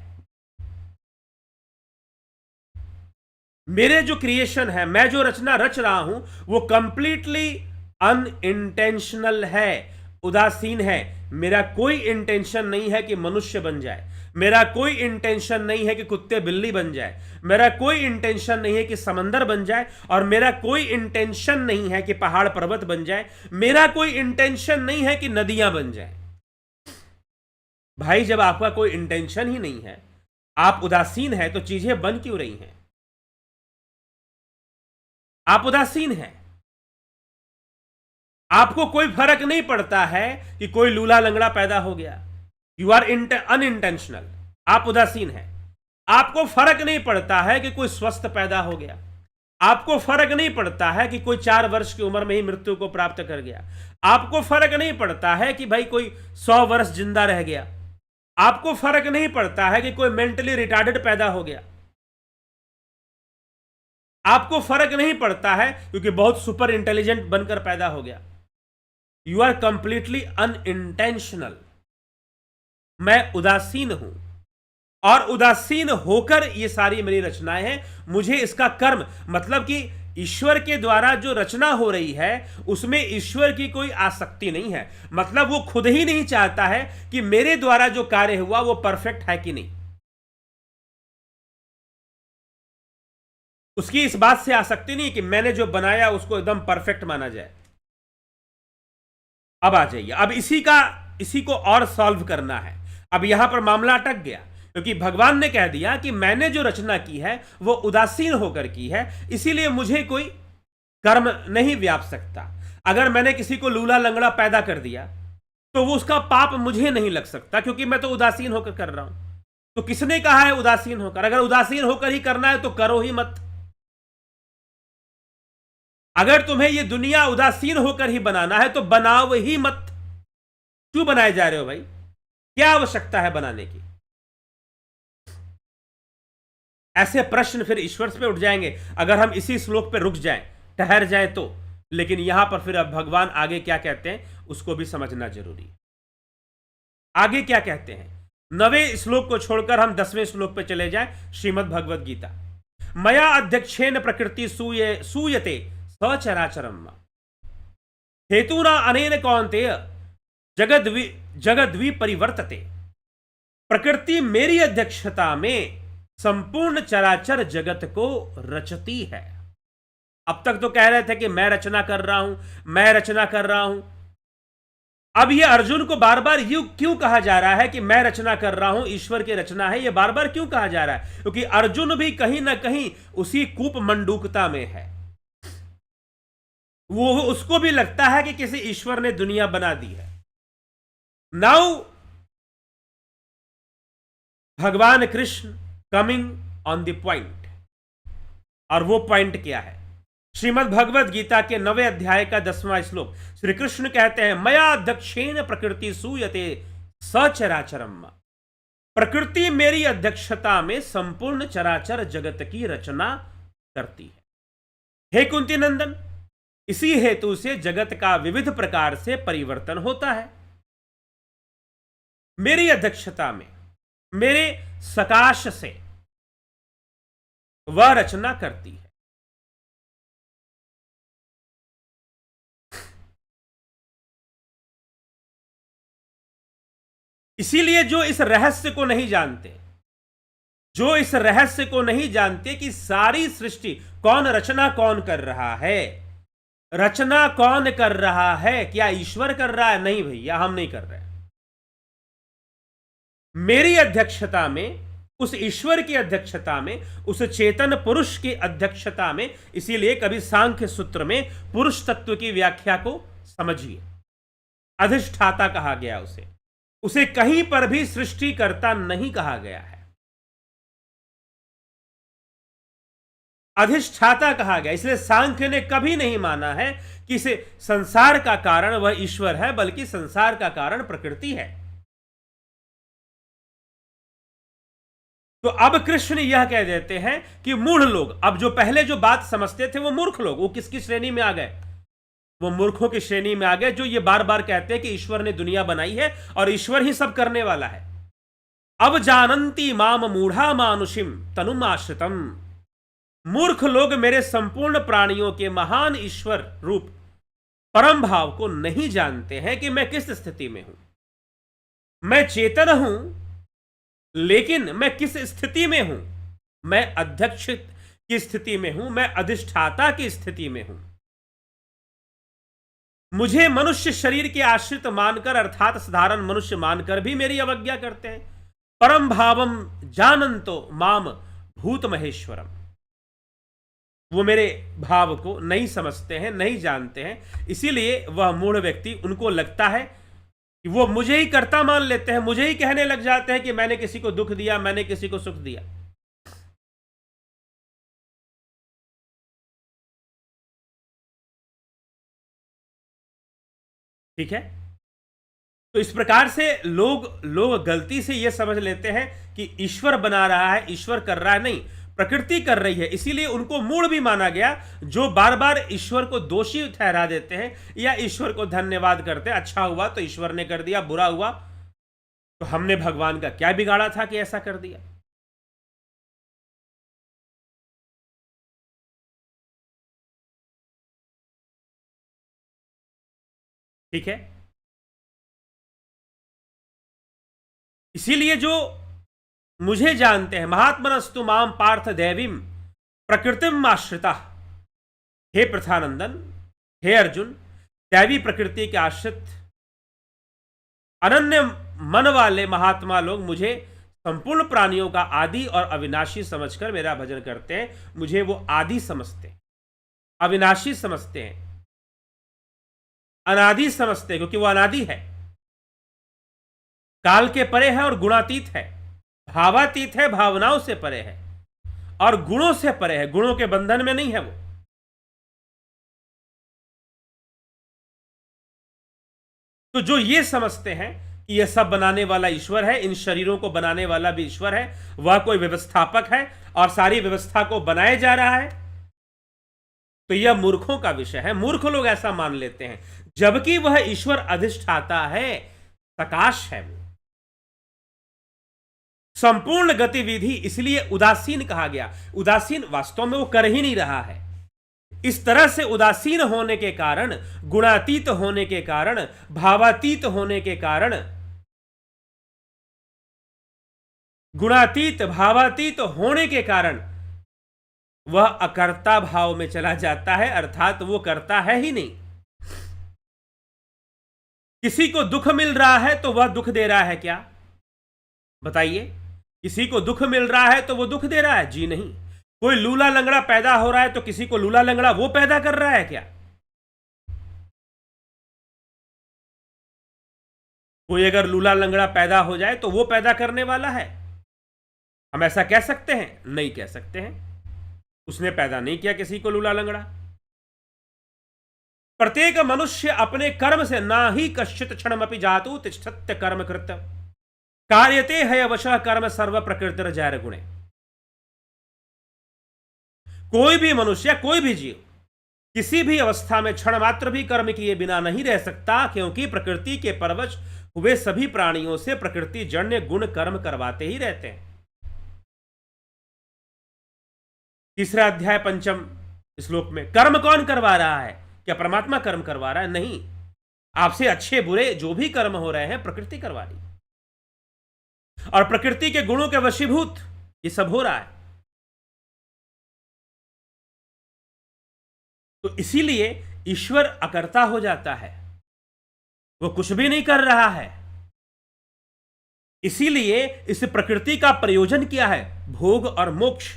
मेरे जो क्रिएशन है, मैं जो रचना रच रहा हूं, वो कंप्लीटली अनइंटेंशनल है, उदासीन है। मेरा कोई इंटेंशन नहीं है कि मनुष्य बन जाए। मेरा कोई इंटेंशन नहीं है कि कुत्ते बिल्ली बन जाए। मेरा कोई इंटेंशन नहीं है कि समंदर बन जाए। और मेरा कोई इंटेंशन नहीं है कि पहाड़ पर्वत बन जाए। मेरा कोई इंटेंशन नहीं है कि नदियां बन जाए। भाई, जब आपका कोई इंटेंशन ही नहीं है, आप उदासीन है, तो चीजें बन क्यों रही हैं? आप उदासीन हैं। आपको कोई फर्क नहीं पड़ता है कि कोई लूला लंगड़ा पैदा हो गया। यू आर अनइंटेंशनल, आप उदासीन हैं। आपको फर्क नहीं पड़ता है कि कोई स्वस्थ पैदा हो गया। आपको फर्क नहीं पड़ता है कि कोई 4 वर्ष की उम्र में ही मृत्यु को प्राप्त कर गया। आपको फर्क नहीं पड़ता है कि भाई कोई 100 वर्ष जिंदा रह गया। आपको फर्क नहीं पड़ता है कि कोई मेंटली रिटार्डेड पैदा हो गया। आपको फर्क नहीं पड़ता है क्योंकि बहुत सुपर इंटेलिजेंट बनकर पैदा हो गया। You are completely unintentional. मैं उदासीन हूं, और उदासीन होकर ये सारी मेरी रचनाएं हैं। मुझे इसका कर्म, मतलब कि ईश्वर के द्वारा जो रचना हो रही है, उसमें ईश्वर की कोई आसक्ति नहीं है। मतलब वो खुद ही नहीं चाहता है कि मेरे द्वारा जो कार्य हुआ वो परफेक्ट है कि नहीं। उसकी इस बात से आसक्ति नहीं कि मैंने जो बनाया उसको एकदम परफेक्ट माना जाए। अब आ जाइए, अब इसी को और सॉल्व करना है। अब यहां पर मामला अटक गया, क्योंकि भगवान ने कह दिया कि मैंने जो रचना की है वो उदासीन होकर की है, इसीलिए मुझे कोई कर्म नहीं व्याप सकता। अगर मैंने किसी को लूला लंगड़ा पैदा कर दिया तो वो उसका पाप मुझे नहीं लग सकता, क्योंकि मैं तो उदासीन होकर कर रहा हूं। तो किसने कहा है उदासीन होकर? अगर उदासीन होकर ही करना है तो करो ही मत। अगर तुम्हें यह दुनिया उदासीन होकर ही बनाना है तो बनाओ ही मत। क्यों बनाए जा रहे हो भाई? क्या आवश्यकता है बनाने की? ऐसे प्रश्न फिर ईश्वर पे उठ जाएंगे अगर हम इसी श्लोक पे रुक जाएं, ठहर जाएं तो। लेकिन यहां पर फिर अब भगवान आगे क्या कहते हैं उसको भी समझना जरूरी है। आगे क्या कहते हैं? 9वें श्लोक को छोड़कर हम 10वें श्लोक पे चले जाएं। श्रीमद् भगवद गीता। मया अध्यक्षेन प्रकृति सूयते सचराचरम हेतुना अनेन कौन्तेय जगद्वी परिवर्तते। प्रकृति मेरी अध्यक्षता में संपूर्ण चराचर जगत को रचती है। अब तक तो कह रहे थे कि मैं रचना कर रहा हूं, मैं रचना कर रहा हूं। अब ये अर्जुन को बार बार यूं क्यों कहा जा रहा है कि मैं रचना कर रहा हूं, ईश्वर की रचना है? ये बार बार क्यों कहा जा रहा है? क्योंकि अर्जुन भी कहीं ना कहीं उसी कूप मंडूकता में है। वो उसको भी लगता है कि किसी ईश्वर ने दुनिया बना दी है। नाउ भगवान Krishna coming on the point, और वो पॉइंट क्या है? श्रीमद् भगवद गीता के 9वें अध्याय का 10वां श्लोक। श्री कृष्ण कहते हैं, मया दक्षेण प्रकृति सूयते सचराचरम। प्रकृति मेरी अध्यक्षता में संपूर्ण चराचर जगत की रचना करती है। हे कुंती नंदन, इसी हेतु से जगत का विविध प्रकार से परिवर्तन होता है। मेरी अध्यक्षता में, मेरे सकाश से वह रचना करती है। इसीलिए जो इस रहस्य को नहीं जानते, जो इस रहस्य को नहीं जानते कि सारी सृष्टि कौन रचना कौन कर रहा है, रचना कौन कर रहा है, क्या ईश्वर कर रहा है? नहीं भैया, हम नहीं कर रहे। मेरी अध्यक्षता में, उस ईश्वर की अध्यक्षता में, उस चेतन पुरुष की अध्यक्षता में। इसीलिए कभी सांख्य सूत्र में पुरुष तत्व की व्याख्या को समझिए, अधिष्ठाता कहा गया उसे। उसे कहीं पर भी सृष्टिकर्ता नहीं कहा गया है, अधिष्ठाता कहा गया। इसलिए सांख्य ने कभी नहीं माना है कि इसे संसार का कारण वह ईश्वर है, बल्कि संसार का कारण प्रकृति है। तो अब कृष्ण यह कह देते हैं कि मूढ़ लोग, अब जो पहले जो बात समझते थे वो मूर्ख लोग, वो किसकी श्रेणी में आ गए? वो मूर्खों की श्रेणी में आ गए, जो ये बार बार कहते हैं कि ईश्वर ने दुनिया बनाई है और ईश्वर ही सब करने वाला है। अब जानंती माम मूढ़ा मानुषिम तनुमाश्रितम। मूर्ख लोग मेरे संपूर्ण प्राणियों के महान ईश्वर रूप परम भाव को नहीं जानते हैं कि मैं किस स्थिति में हूं। मैं चेतन हूं, लेकिन मैं किस स्थिति में हूं? मैं अध्यक्ष की स्थिति में हूं, मैं अधिष्ठाता की स्थिति में हूं। मुझे मनुष्य शरीर के आश्रित मानकर, अर्थात साधारण मनुष्य मानकर भी मेरी अवज्ञा करते हैं। परम भावम जानंतो माम भूत महेश्वरम। वो मेरे भाव को नहीं समझते हैं, नहीं जानते हैं। इसीलिए वह मूढ़ व्यक्ति, उनको लगता है कि वो मुझे ही कर्ता मान लेते हैं, मुझे ही कहने लग जाते हैं कि मैंने किसी को दुख दिया, मैंने किसी को सुख दिया। ठीक है। तो इस प्रकार से लोग गलती से यह समझ लेते हैं कि ईश्वर बना रहा है, ईश्वर कर रहा है। नहीं, प्रकृति कर रही है। इसीलिए उनको मूढ़ भी माना गया, जो बार बार ईश्वर को दोषी ठहरा देते हैं या ईश्वर को धन्यवाद करते हैं। अच्छा हुआ तो ईश्वर ने कर दिया, बुरा हुआ तो हमने भगवान का क्या बिगाड़ा था कि ऐसा कर दिया। ठीक है। इसीलिए जो मुझे जानते हैं, महात्मनस्तु माम पार्थ दैवीम प्रकृतिम आश्रिता। हे प्रथानंदन, हे अर्जुन, दैवी प्रकृति के आश्रित अनन्य मन वाले महात्मा लोग मुझे संपूर्ण प्राणियों का आदि और अविनाशी समझकर मेरा भजन करते हैं। मुझे वो आदि समझते हैं, अविनाशी समझते हैं, अनादि समझते हैं, क्योंकि वो अनादि है, काल के परे है और गुणातीत है, भावातीत है, भावनाओं से परे है और गुणों से परे है, गुणों के बंधन में नहीं है वो। तो जो ये समझते हैं कि यह सब बनाने वाला ईश्वर है, इन शरीरों को बनाने वाला भी ईश्वर है, वह कोई व्यवस्थापक है और सारी व्यवस्था को बनाए जा रहा है, तो यह मूर्खों का विषय है। मूर्ख लोग ऐसा मान लेते हैं, जबकि वह ईश्वर अधिष्ठाता है, प्रकाश है वो। संपूर्ण गतिविधि इसलिए उदासीन कहा गया। उदासीन वास्तव में वो कर ही नहीं रहा है। इस तरह से उदासीन होने के कारण, गुणातीत होने के कारण, भावातीत होने के कारण, गुणातीत भावातीत होने के कारण वह अकर्ता भाव में चला जाता है, अर्थात वो करता है ही नहीं। किसी को दुख मिल रहा है तो वह दुख दे रहा है क्या? बताइए। किसी को दुख मिल रहा है तो वो दुख दे रहा है? जी नहीं। कोई लूला लंगड़ा पैदा हो रहा है तो किसी को लूला लंगड़ा वो पैदा कर रहा है क्या? कोई अगर लूला लंगड़ा पैदा हो जाए तो वो पैदा करने वाला है? हम ऐसा कह सकते हैं? नहीं कह सकते हैं। उसने पैदा नहीं किया किसी को लूला लंगड़ा। प्रत्येक मनुष्य अपने कर्म से ना ही कश्चित क्षणमपि जातु तिष्ठत्य कर्म कृत कार्यते है वशः कर्म सर्व प्रकृतिर जैर गुणे। कोई भी मनुष्य, कोई भी जीव किसी भी अवस्था में क्षण मात्र भी कर्म किए बिना नहीं रह सकता, क्योंकि प्रकृति के परवश हुए सभी प्राणियों से प्रकृति जन्य गुण कर्म करवाते ही रहते हैं। तीसरा अध्याय 5वें श्लोक में कर्म कौन करवा रहा है? क्या परमात्मा कर्म करवा रहा है? नहीं, आपसे अच्छे बुरे जो भी कर्म हो रहे हैं प्रकृति करवा रही है, और प्रकृति के गुणों के वशीभूत ये सब हो रहा है। तो इसीलिए ईश्वर अकर्ता हो जाता है, वो कुछ भी नहीं कर रहा है। इसीलिए इस प्रकृति का प्रयोजन क्या है? भोग और मोक्ष।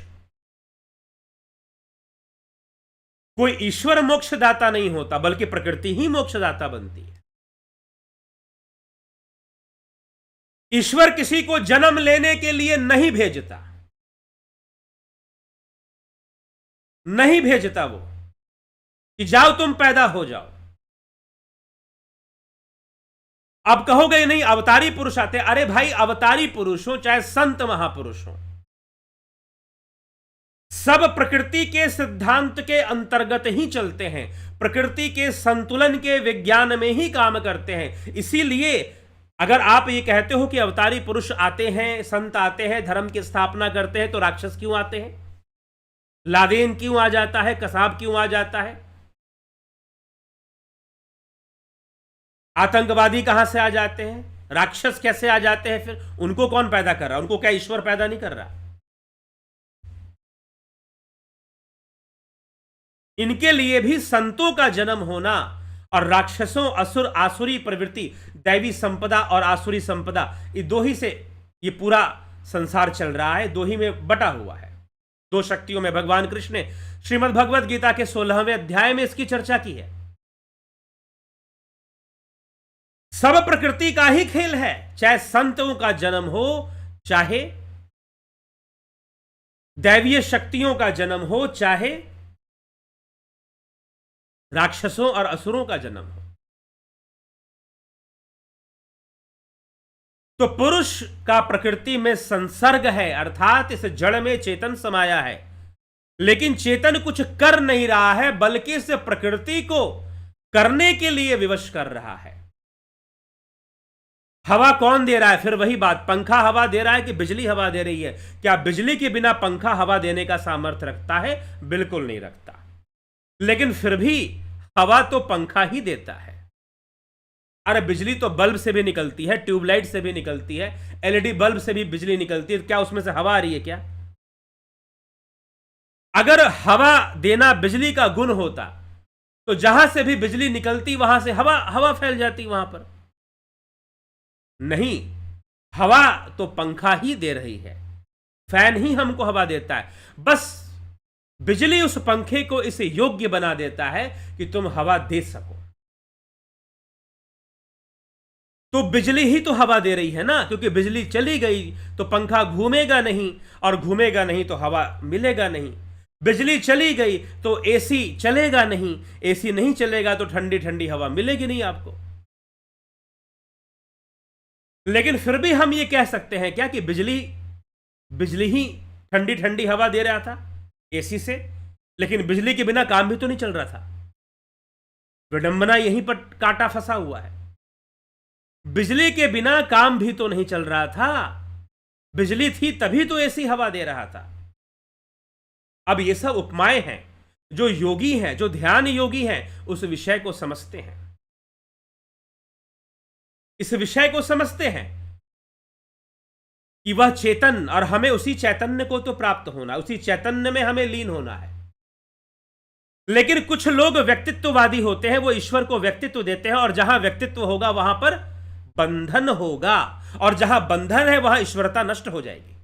कोई ईश्वर मोक्षदाता नहीं होता, बल्कि प्रकृति ही मोक्षदाता बनती है। ईश्वर किसी को जन्म लेने के लिए नहीं भेजता, नहीं भेजता वो कि जाओ तुम पैदा हो जाओ। अब कहोगे नहीं अवतारी पुरुष आते, अरे भाई अवतारी पुरुष हो चाहे संत महापुरुष हो, सब प्रकृति के सिद्धांत के अंतर्गत ही चलते हैं, प्रकृति के संतुलन के विज्ञान में ही काम करते हैं। इसीलिए अगर आप ये कहते हो कि अवतारी पुरुष आते हैं, संत आते हैं, धर्म की स्थापना करते हैं, तो राक्षस क्यों आते हैं? लादेन क्यों आ जाता है? कसाब क्यों आ जाता है? आतंकवादी कहां से आ जाते हैं? राक्षस कैसे आ जाते हैं? फिर उनको कौन पैदा कर रहा है? उनको क्या ईश्वर पैदा नहीं कर रहा? इनके लिए भी संतों का जन्म होना और राक्षसों, असुर, आसुरी प्रवृत्ति, दैवी संपदा और आसुरी संपदा, ये दो ही से ये पूरा संसार चल रहा है, दो ही में बटा हुआ है, दो शक्तियों में। भगवान कृष्ण ने श्रीमद् भगवद गीता के 16वें अध्याय में इसकी चर्चा की है। सब प्रकृति का ही खेल है, चाहे संतों का जन्म हो, चाहे दैवीय शक्तियों का जन्म हो, चाहे राक्षसों और असुरों का जन्म हो। तो पुरुष का प्रकृति में संसर्ग है, अर्थात इस जड़ में चेतन समाया है, लेकिन चेतन कुछ कर नहीं रहा है, बल्कि इस प्रकृति को करने के लिए विवश कर रहा है। हवा कौन दे रहा है? फिर वही बात, पंखा हवा दे रहा है कि बिजली हवा दे रही है? क्या बिजली के बिना पंखा हवा देने का सामर्थ्य रखता है? बिल्कुल नहीं रखता। लेकिन फिर भी हवा तो पंखा ही देता है। अरे बिजली तो बल्ब से भी निकलती है, ट्यूबलाइट से भी निकलती है, एलईडी बल्ब से भी बिजली निकलती है, क्या उसमें से हवा आ रही है क्या? अगर हवा देना बिजली का गुण होता तो जहां से भी बिजली निकलती वहां से हवा फैल जाती वहां पर। नहीं, हवा तो पंखा ही दे रही है, फैन ही हमको हवा देता है। बस बिजली उस पंखे को इसे योग्य बना देता है कि तुम हवा दे सको। तो बिजली ही तो हवा दे रही है ना, क्योंकि बिजली चली गई तो पंखा घूमेगा नहीं, और घूमेगा नहीं तो हवा मिलेगा नहीं। बिजली चली गई तो एसी चलेगा नहीं, एसी नहीं चलेगा तो ठंडी ठंडी हवा मिलेगी नहीं आपको। लेकिन फिर भी हम ये कह सकते हैं क्या कि बिजली ही ठंडी ठंडी हवा दे रहा था एसी से, लेकिन बिजली के बिना काम भी तो नहीं चल रहा था। विडंबना यहीं पर कांटा फंसा हुआ है। बिजली के बिना काम भी तो नहीं चल रहा था, बिजली थी तभी तो एसी हवा दे रहा था। अब ये सब उपमाएं हैं, जो योगी हैं, जो ध्यान योगी हैं, उस विषय को समझते हैं, इस विषय को समझते हैं कि वह चेतन, और हमें उसी चैतन्य को तो प्राप्त होना, उसी चैतन्य में हमें लीन होना है। लेकिन कुछ लोग व्यक्तित्ववादी होते हैं, वो ईश्वर को व्यक्तित्व देते हैं, और जहां व्यक्तित्व होगा वहां पर बंधन होगा, और जहां बंधन है वहां ईश्वरता नष्ट हो जाएगी।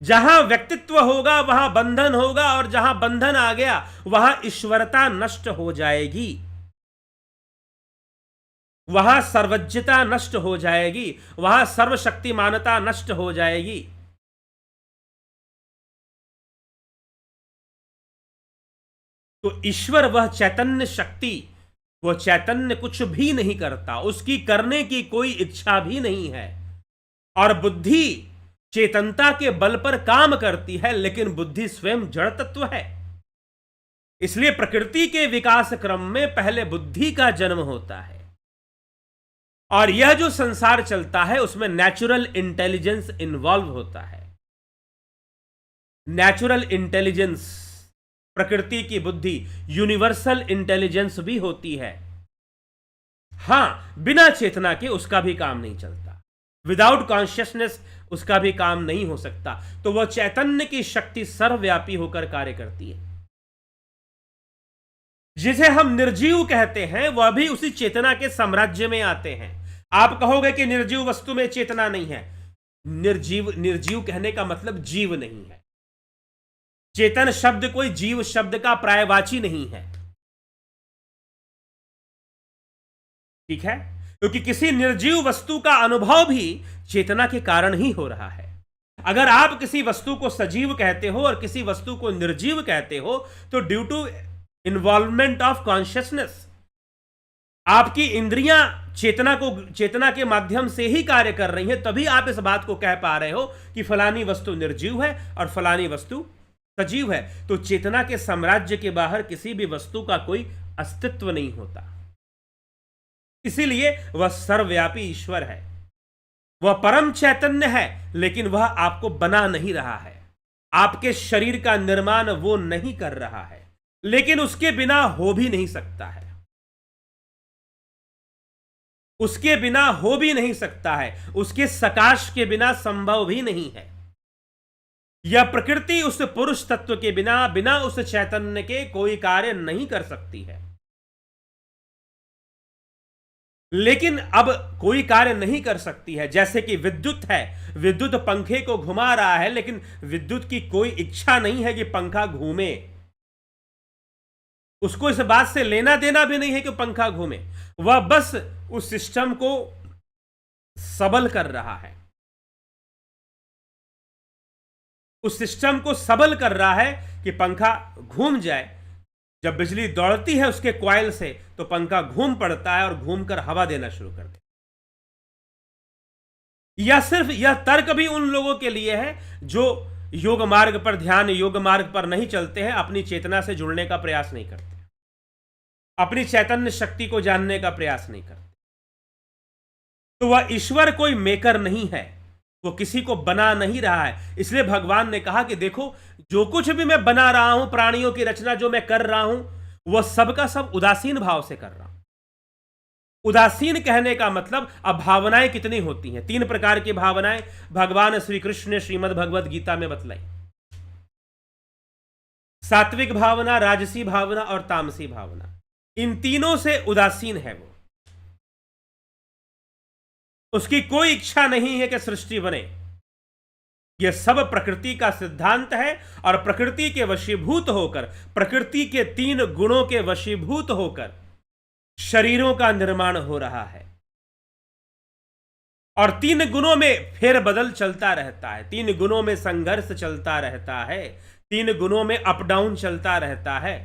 जहां व्यक्तित्व होगा वहां बंधन होगा, और जहां बंधन आ गया वहां ईश्वरता नष्ट हो जाएगी, वहां सर्वज्ञता नष्ट हो जाएगी, वहां सर्वशक्तिमानता नष्ट हो जाएगी। तो ईश्वर वह चैतन्य शक्ति, वह चैतन्य कुछ भी नहीं करता, उसकी करने की कोई इच्छा भी नहीं है, और बुद्धि चेतनता के बल पर काम करती है, लेकिन बुद्धि स्वयं जड़ तत्व है। इसलिए प्रकृति के विकास क्रम में पहले बुद्धि का जन्म होता है, और यह जो संसार चलता है उसमें नेचुरल इंटेलिजेंस इन्वॉल्व होता है। नेचुरल इंटेलिजेंस, प्रकृति की बुद्धि, यूनिवर्सल इंटेलिजेंस भी होती है। हां, बिना चेतना के उसका भी काम नहीं चलता, विदाउट कॉन्शियसनेस उसका भी काम नहीं हो सकता। तो वह चैतन्य की शक्ति सर्वव्यापी होकर कार्य करती है। जिसे हम निर्जीव कहते हैं वह भी उसी चेतना के साम्राज्य में आते हैं। आप कहोगे कि निर्जीव वस्तु में चेतना नहीं है। निर्जीव कहने का मतलब जीव नहीं है। चेतन शब्द कोई जीव शब्द का पर्यायवाची नहीं है, ठीक है, क्योंकि किसी निर्जीव वस्तु का अनुभव भी चेतना के कारण ही हो रहा है। अगर आप किसी वस्तु को सजीव कहते हो और किसी वस्तु को निर्जीव कहते हो तो due to involvement of consciousness, आपकी इंद्रियां चेतना के माध्यम से ही कार्य कर रही हैं, तभी आप इस बात को कह पा रहे हो कि फलानी वस्तु निर्जीव है और फलानी वस्तु सजीव है। तो चेतना के साम्राज्य के बाहर किसी भी वस्तु का कोई अस्तित्व नहीं होता। इसीलिए वह सर्वव्यापी ईश्वर है, वह परम चैतन्य है, लेकिन वह आपको बना नहीं रहा है। आपके शरीर का निर्माण वो नहीं कर रहा है, लेकिन उसके बिना हो भी नहीं सकता है। उसके बिना हो भी नहीं सकता है, उसके सकाश के बिना संभव भी नहीं है। यह प्रकृति उस पुरुष तत्व के बिना उस चैतन्य के कोई कार्य नहीं कर सकती है। लेकिन अब कोई कार्य नहीं कर सकती है, जैसे कि विद्युत है, विद्युत पंखे को घुमा रहा है, लेकिन विद्युत की कोई इच्छा नहीं है कि पंखा घूमे। उसको इस बात से लेना देना भी नहीं है कि पंखा घूमे, वह बस उस सिस्टम को सबल कर रहा है, उस सिस्टम को सबल कर रहा है कि पंखा घूम जाए। जब बिजली दौड़ती है उसके कॉइल से तो पंखा घूम पड़ता है और घूमकर हवा देना शुरू कर देता है। या सिर्फ यह तर्क भी उन लोगों के लिए है जो योग मार्ग पर ध्यान योग मार्ग पर नहीं चलते हैं, अपनी चेतना से जुड़ने का प्रयास नहीं करते, अपनी चैतन्य शक्ति को जानने का प्रयास नहीं करते। तो वह ईश्वर कोई मेकर नहीं है, वो किसी को बना नहीं रहा है। इसलिए भगवान ने कहा कि देखो, जो कुछ भी मैं बना रहा हूं, प्राणियों की रचना जो मैं कर रहा हूं, वह सबका सब उदासीन भाव से कर रहा हूं। उदासीन कहने का मतलब, अब भावनाएं कितनी होती हैं? 3 प्रकार की भावनाएं भगवान श्री कृष्ण ने श्रीमद् भगवद गीता में बतलाई। सात्विक भावना, राजसी भावना और तामसी भावना। इन तीनों से उदासीन है वो। उसकी कोई इच्छा नहीं है कि सृष्टि बने। यह सब प्रकृति का सिद्धांत है, और प्रकृति के वशीभूत होकर, प्रकृति के 3 गुणों के वशीभूत होकर शरीरों का निर्माण हो रहा है। और 3 गुणों में फेरबदल चलता रहता है, 3 गुणों में संघर्ष चलता रहता है, 3 गुणों में अप डाउन चलता रहता है।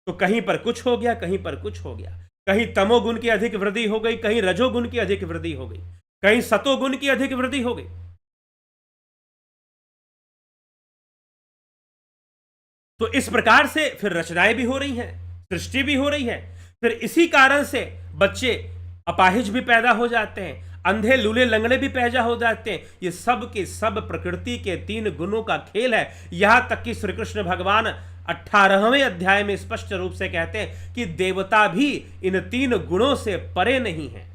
तो कहीं पर कुछ हो गया, कहीं पर कुछ हो गया, कहीं तमोगुण की अधिक वृद्धि हो गई, कहीं रजोगुण की अधिक वृद्धि हो गई, कहीं सतोगुण की अधिक वृद्धि हो गई। तो इस प्रकार से फिर रचनाएं भी हो रही हैं, सृष्टि भी हो रही है। फिर इसी कारण से बच्चे अपाहिज भी पैदा हो जाते हैं, अंधे लूले लंगड़े भी पैदा हो जाते हैं। ये सब के सब प्रकृति के 3 गुणों का खेल है। यहां तक कि श्री कृष्ण भगवान 18वें अध्याय में स्पष्ट रूप से कहते हैं कि देवता भी इन 3 गुणों से परे नहीं है।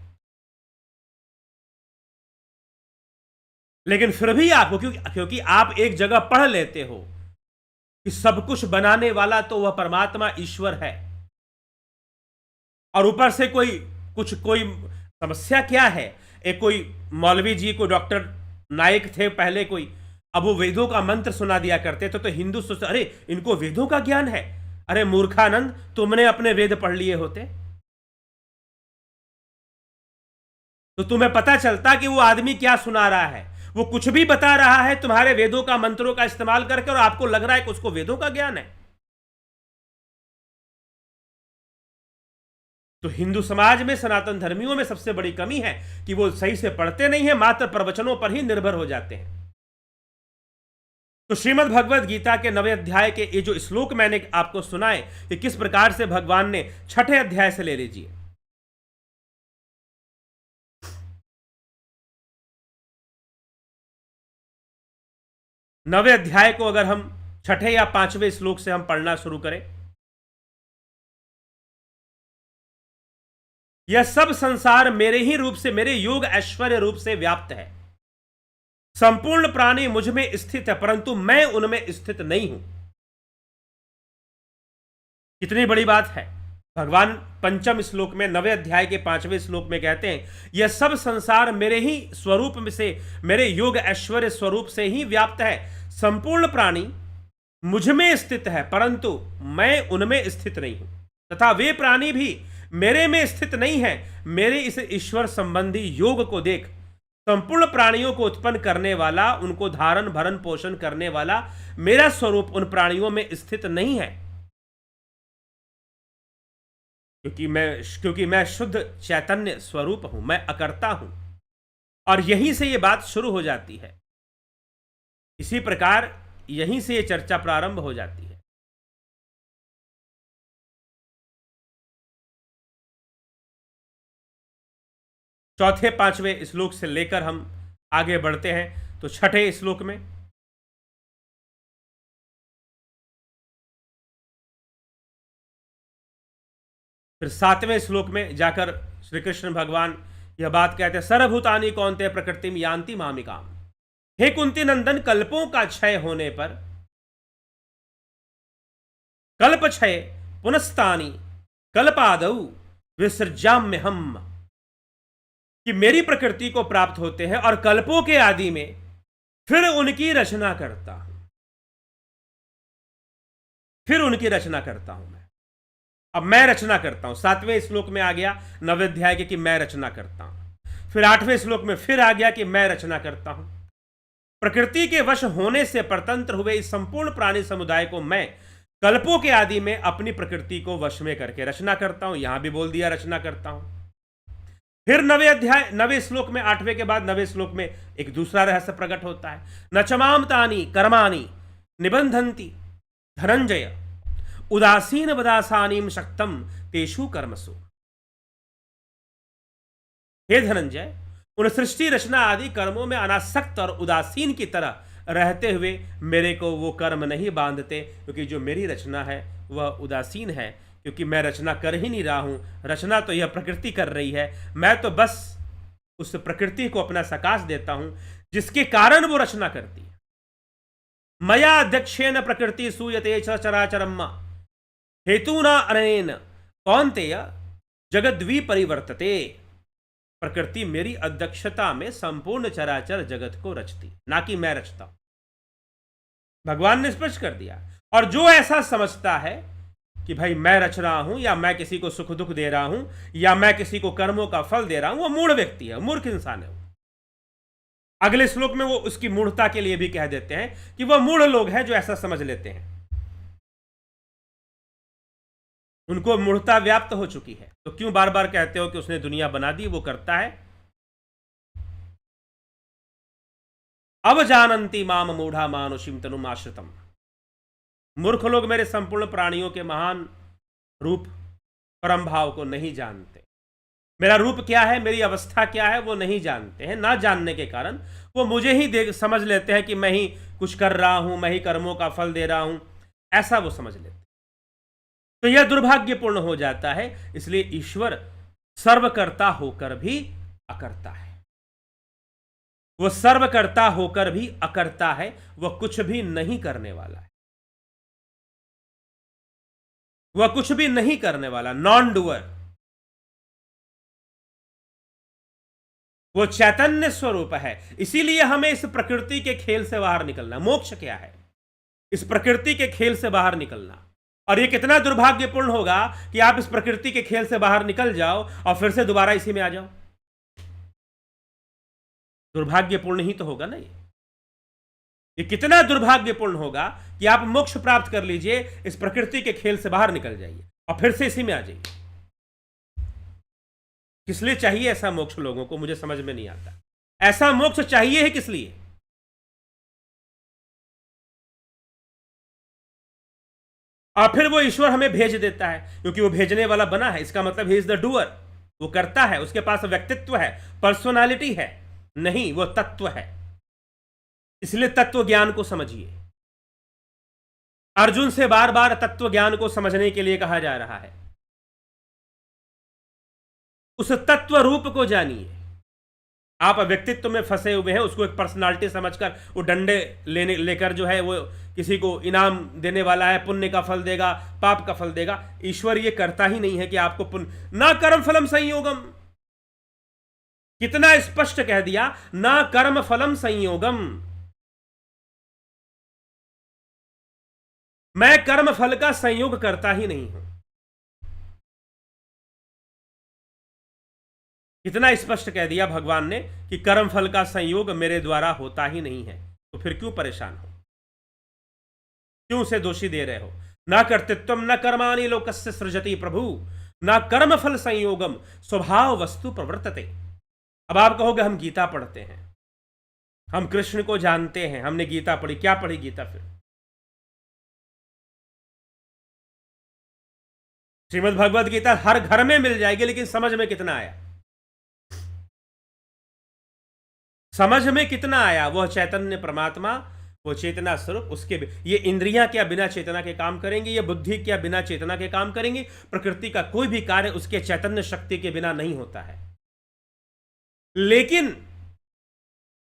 लेकिन फिर भी आपको, क्योंकि आप एक जगह पढ़ लेते हो कि सब कुछ बनाने वाला तो वह परमात्मा ईश्वर है, और ऊपर से कोई समस्या क्या है? एक कोई मौलवी जी को डॉक्टर नायक थे पहले कोई, अब वो वेदों का मंत्र सुना दिया करते थे, तो हिंदू सोचते अरे इनको वेदों का ज्ञान है। अरे मूर्खानंद, तुमने अपने वेद पढ़ लिए होते तो तुम्हें पता चलता कि वो आदमी क्या सुना रहा है। वो कुछ भी बता रहा है तुम्हारे वेदों का मंत्रों का इस्तेमाल करके, और आपको लग रहा है कि उसको वेदों का ज्ञान है। तो हिंदू समाज में, सनातन धर्मियों में सबसे बड़ी कमी है कि वो सही से पढ़ते नहीं है, मात्र प्रवचनों पर ही निर्भर हो जाते हैं। तो श्रीमद् भगवद गीता के 9वें अध्याय के ये जो श्लोक मैंने आपको सुनाए कि किस प्रकार से भगवान ने 6ठे अध्याय से ले लीजिए। नवे अध्याय को अगर हम 6ठे या 5वें श्लोक से हम पढ़ना शुरू करें, यह सब संसार मेरे ही रूप से, मेरे योग ऐश्वर्य रूप से व्याप्त है। संपूर्ण प्राणी मुझ में स्थित है, परंतु मैं उनमें स्थित नहीं हूं। कितनी बड़ी बात है। भगवान पंचम श्लोक में 9वें अध्याय के 5वें श्लोक में कहते हैं, यह सब संसार मेरे ही स्वरूप में से, मेरे योग ऐश्वर्य स्वरूप से ही व्याप्त है। संपूर्ण प्राणी मुझ में स्थित है, परंतु मैं उनमें स्थित नहीं हूं, तथा वे प्राणी भी मेरे में स्थित नहीं है। मेरे इस ईश्वर संबंधी योग को देख, संपूर्ण प्राणियों को उत्पन्न करने वाला, उनको धारण भरण पोषण करने वाला मेरा स्वरूप उन प्राणियों में स्थित नहीं है, क्योंकि मैं शुद्ध चैतन्य स्वरूप हूं, मैं अकर्ता हूं। और यहीं से यह बात शुरू हो जाती है। इसी प्रकार यहीं से यह चर्चा प्रारंभ हो जाती है। चौथे 5वें श्लोक से लेकर हम आगे बढ़ते हैं। तो 6ठे श्लोक में फिर 7वें श्लोक में जाकर श्री कृष्ण भगवान यह बात कहते हैं, सर्वभूतानि कौन्तेय प्रकृतिम यान्ति मामिकाम। हे कुंती नंदन, कल्पों का क्षय होने पर, कल्प क्षय पुनस्तानि कल्पादौ विसृज्याम्य हम, कि मेरी प्रकृति को प्राप्त होते हैं और कल्पों के आदि में फिर उनकी रचना करता हूं, फिर उनकी रचना करता हूं। अब मैं रचना करता हूं। 7वें श्लोक में आ गया 9वें अध्याय के कि मैं रचना करता हूं। फिर 8वें श्लोक में फिर आ गया कि मैं रचना करता हूं। प्रकृति के वश होने से परतंत्र हुए इस संपूर्ण प्राणी समुदाय को मैं कल्पों के आदि में अपनी प्रकृति को वश में करके रचना करता हूं। यहां भी बोल दिया रचना करता हूं। फिर 9वें श्लोक में, 8वें के बाद 9वें श्लोक में एक दूसरा रहस्य प्रकट होता है। न चमाम तानि कर्माणि निबंधन्ति धनंजय उदासीन वदासानीम शक्तम तेषु कर्मसु। हे धनंजय, उन सृष्टि रचना आदि कर्मों में अनासक्त और उदासीन की तरह रहते हुए मेरे को वो कर्म नहीं बांधते, क्योंकि जो मेरी रचना है वह उदासीन है, क्योंकि मैं रचना कर ही नहीं रहा हूं। रचना तो यह प्रकृति कर रही है, मैं तो बस उस प्रकृति को अपना सकाश देता हूं जिसके कारण वो रचना करती है। मया अध्यक्षेन प्रकृति सूयते चराचरम हेतुना अनेन कौन्तेय जगद्वी परिवर्तते। प्रकृति मेरी अध्यक्षता में संपूर्ण चराचर जगत को रचती, ना कि मैं रचता हूं। भगवान ने स्पष्ट कर दिया। और जो ऐसा समझता है कि भाई मैं रच रहा हूं, या मैं किसी को सुख दुख दे रहा हूं, या मैं किसी को कर्मों का फल दे रहा हूं, वो मूढ़ व्यक्ति है, मूर्ख इंसान है। अगले श्लोक में वो उसकी मूढ़ता के लिए भी कह देते हैं कि वह मूढ़ लोग हैं जो ऐसा समझ लेते हैं, उनको मूढ़ता व्याप्त हो चुकी है। तो क्यों बार बार कहते हो कि उसने दुनिया बना दी, वो करता है। अब जानन्ति माम मूढ़ा मानुषिम तनुम आश्रितम। मूर्ख लोग मेरे संपूर्ण प्राणियों के महान रूप परम भाव को नहीं जानते। मेरा रूप क्या है, मेरी अवस्था क्या है, वो नहीं जानते हैं। ना जानने के कारण वो मुझे ही समझ लेते हैं कि मैं ही कुछ कर रहा हूं, मैं ही कर्मों का फल दे रहा हूं, ऐसा वो समझ लेते हैं। तो यह दुर्भाग्यपूर्ण हो जाता है। इसलिए ईश्वर सर्वकर्ता होकर भी अकर्ता है। वो सर्वकर्ता होकर भी अकर्ता है, वह कुछ भी नहीं करने वाला है, वह कुछ भी नहीं करने वाला, नॉन डूअर। वो चैतन्य स्वरूप है। इसीलिए हमें इस प्रकृति के खेल से बाहर निकलना। मोक्ष क्या है? इस प्रकृति के खेल से बाहर निकलना। और ये कितना दुर्भाग्यपूर्ण होगा कि आप इस प्रकृति के खेल से बाहर निकल जाओ और फिर से दोबारा इसी में आ जाओ। दुर्भाग्यपूर्ण ही तो होगा ना। ये कितना दुर्भाग्यपूर्ण होगा कि आप मोक्ष प्राप्त कर लीजिए, इस प्रकृति के खेल से बाहर निकल जाइए और फिर से इसी में आ जाइए। किस लिए चाहिए ऐसा मोक्ष लोगों को? मुझे समझ में नहीं आता। ऐसा मोक्ष चाहिए है किस लिए? और फिर वो ईश्वर हमें भेज देता है, क्योंकि वो भेजने वाला बना है, इसका मतलब ही इज द डूअर, वो करता है, उसके पास व्यक्तित्व है, पर्सनालिटी है, नहीं वो तत्व है। इसलिए तत्व ज्ञान को समझिए। अर्जुन से बार बार तत्व ज्ञान को समझने के लिए कहा जा रहा है। उस तत्व रूप को जानिए। आप व्यक्तित्व में फंसे हुए हैं, उसको एक पर्सनालिटी समझकर वो डंडे लेकर जो है वो किसी को इनाम देने वाला है, पुण्य का फल देगा, पाप का फल देगा। ईश्वर ये करता ही नहीं है कि आपको पुण्य, ना कर्म फलम संयोगम। कितना स्पष्ट कह दिया, ना कर्म फलम संयोगम। मैं कर्म फल का संयोग करता ही नहीं हूं। कितना स्पष्ट कह दिया भगवान ने कि कर्म फल का संयोग मेरे द्वारा होता ही नहीं है। तो फिर क्यों परेशान हो, क्यों उसे दोषी दे रहे हो? ना कर्तृत्वम न कर्माणि लोकस्य सृजति प्रभु, ना कर्म फल संयोगम स्वभाव वस्तु प्रवर्तते। अब आप कहोगे हम गीता पढ़ते हैं, हम कृष्ण को जानते हैं, हमने गीता पढ़ी। क्या पढ़ी गीता? फिर श्रीमद् भगवद गीता हर घर में मिल जाएगी, लेकिन समझ में कितना आया? समझ में कितना आया? वह चैतन्य परमात्मा, वो चेतना स्वरूप, उसके ये इंद्रियां क्या बिना चेतना के काम करेंगी? ये बुद्धि क्या बिना चेतना के काम करेंगी? प्रकृति का कोई भी कार्य उसके चैतन्य शक्ति के बिना नहीं होता है। लेकिन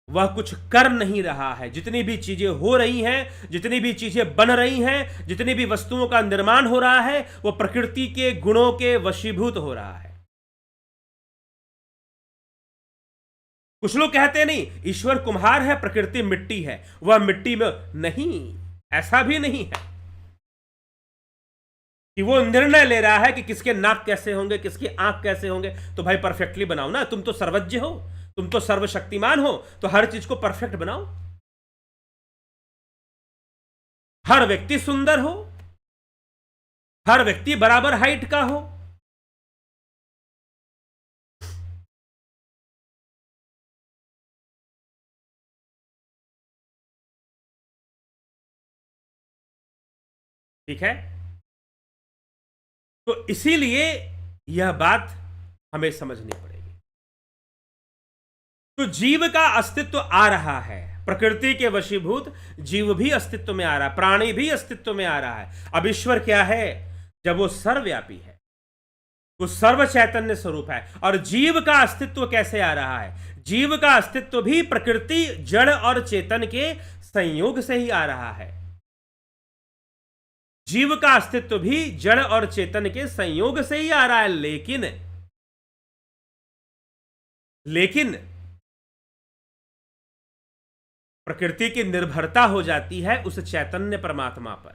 वह कुछ कर नहीं रहा है। जितनी भी चीजें हो रही हैं, जितनी भी चीजें बन रही हैं, जितनी भी वस्तुओं का निर्माण हो रहा है, वो प्रकृति के गुणों के वशीभूत हो रहा है। कुछ लोग कहते हैं नहीं, ईश्वर कुम्हार है, प्रकृति मिट्टी है, वह मिट्टी में नहीं, ऐसा भी नहीं है कि वो निर्णय ले रहा है कि किसके नाक कैसे होंगे, किसकी आंख कैसे होंगे। तो भाई परफेक्टली बनाओ ना, तुम तो सर्वज्ञ हो, तुम तो सर्वशक्तिमान हो, तो हर चीज को परफेक्ट बनाओ। हर व्यक्ति सुंदर हो, हर व्यक्ति बराबर हाइट का हो। ठीक है, तो इसीलिए यह बात हमें समझनी पड़ेगी। तो जीव का अस्तित्व आ रहा है, प्रकृति के वशीभूत जीव भी अस्तित्व में आ रहा है, प्राणी भी अस्तित्व में आ रहा है। अब ईश्वर क्या है? जब वो सर्वव्यापी है, वो सर्व चैतन्य स्वरूप है। और जीव का अस्तित्व कैसे आ रहा है? जीव का अस्तित्व भी प्रकृति, जड़ और चेतन के संयोग से ही आ रहा है। जीव का अस्तित्व भी जड़ और चेतन के संयोग से ही आ रहा है। लेकिन प्रकृति की निर्भरता हो जाती है उस चैतन्य परमात्मा पर।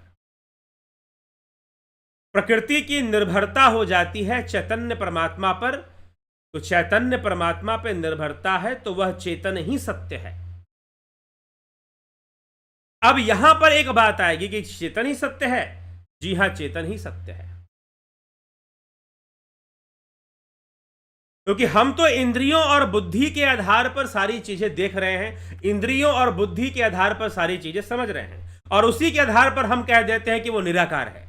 प्रकृति की निर्भरता हो जाती है चैतन्य परमात्मा पर, तो चैतन्य परमात्मा पर निर्भरता है तो वह चेतन ही सत्य है। अब यहां पर एक बात आएगी कि चेतन ही सत्य है। जी हां, चेतन ही सत्य है, क्योंकि हम तो इंद्रियों और बुद्धि के आधार पर सारी चीजें देख रहे हैं, इंद्रियों और बुद्धि के आधार पर सारी चीजें समझ रहे हैं, और उसी के आधार पर हम कह देते हैं कि वो निराकार है।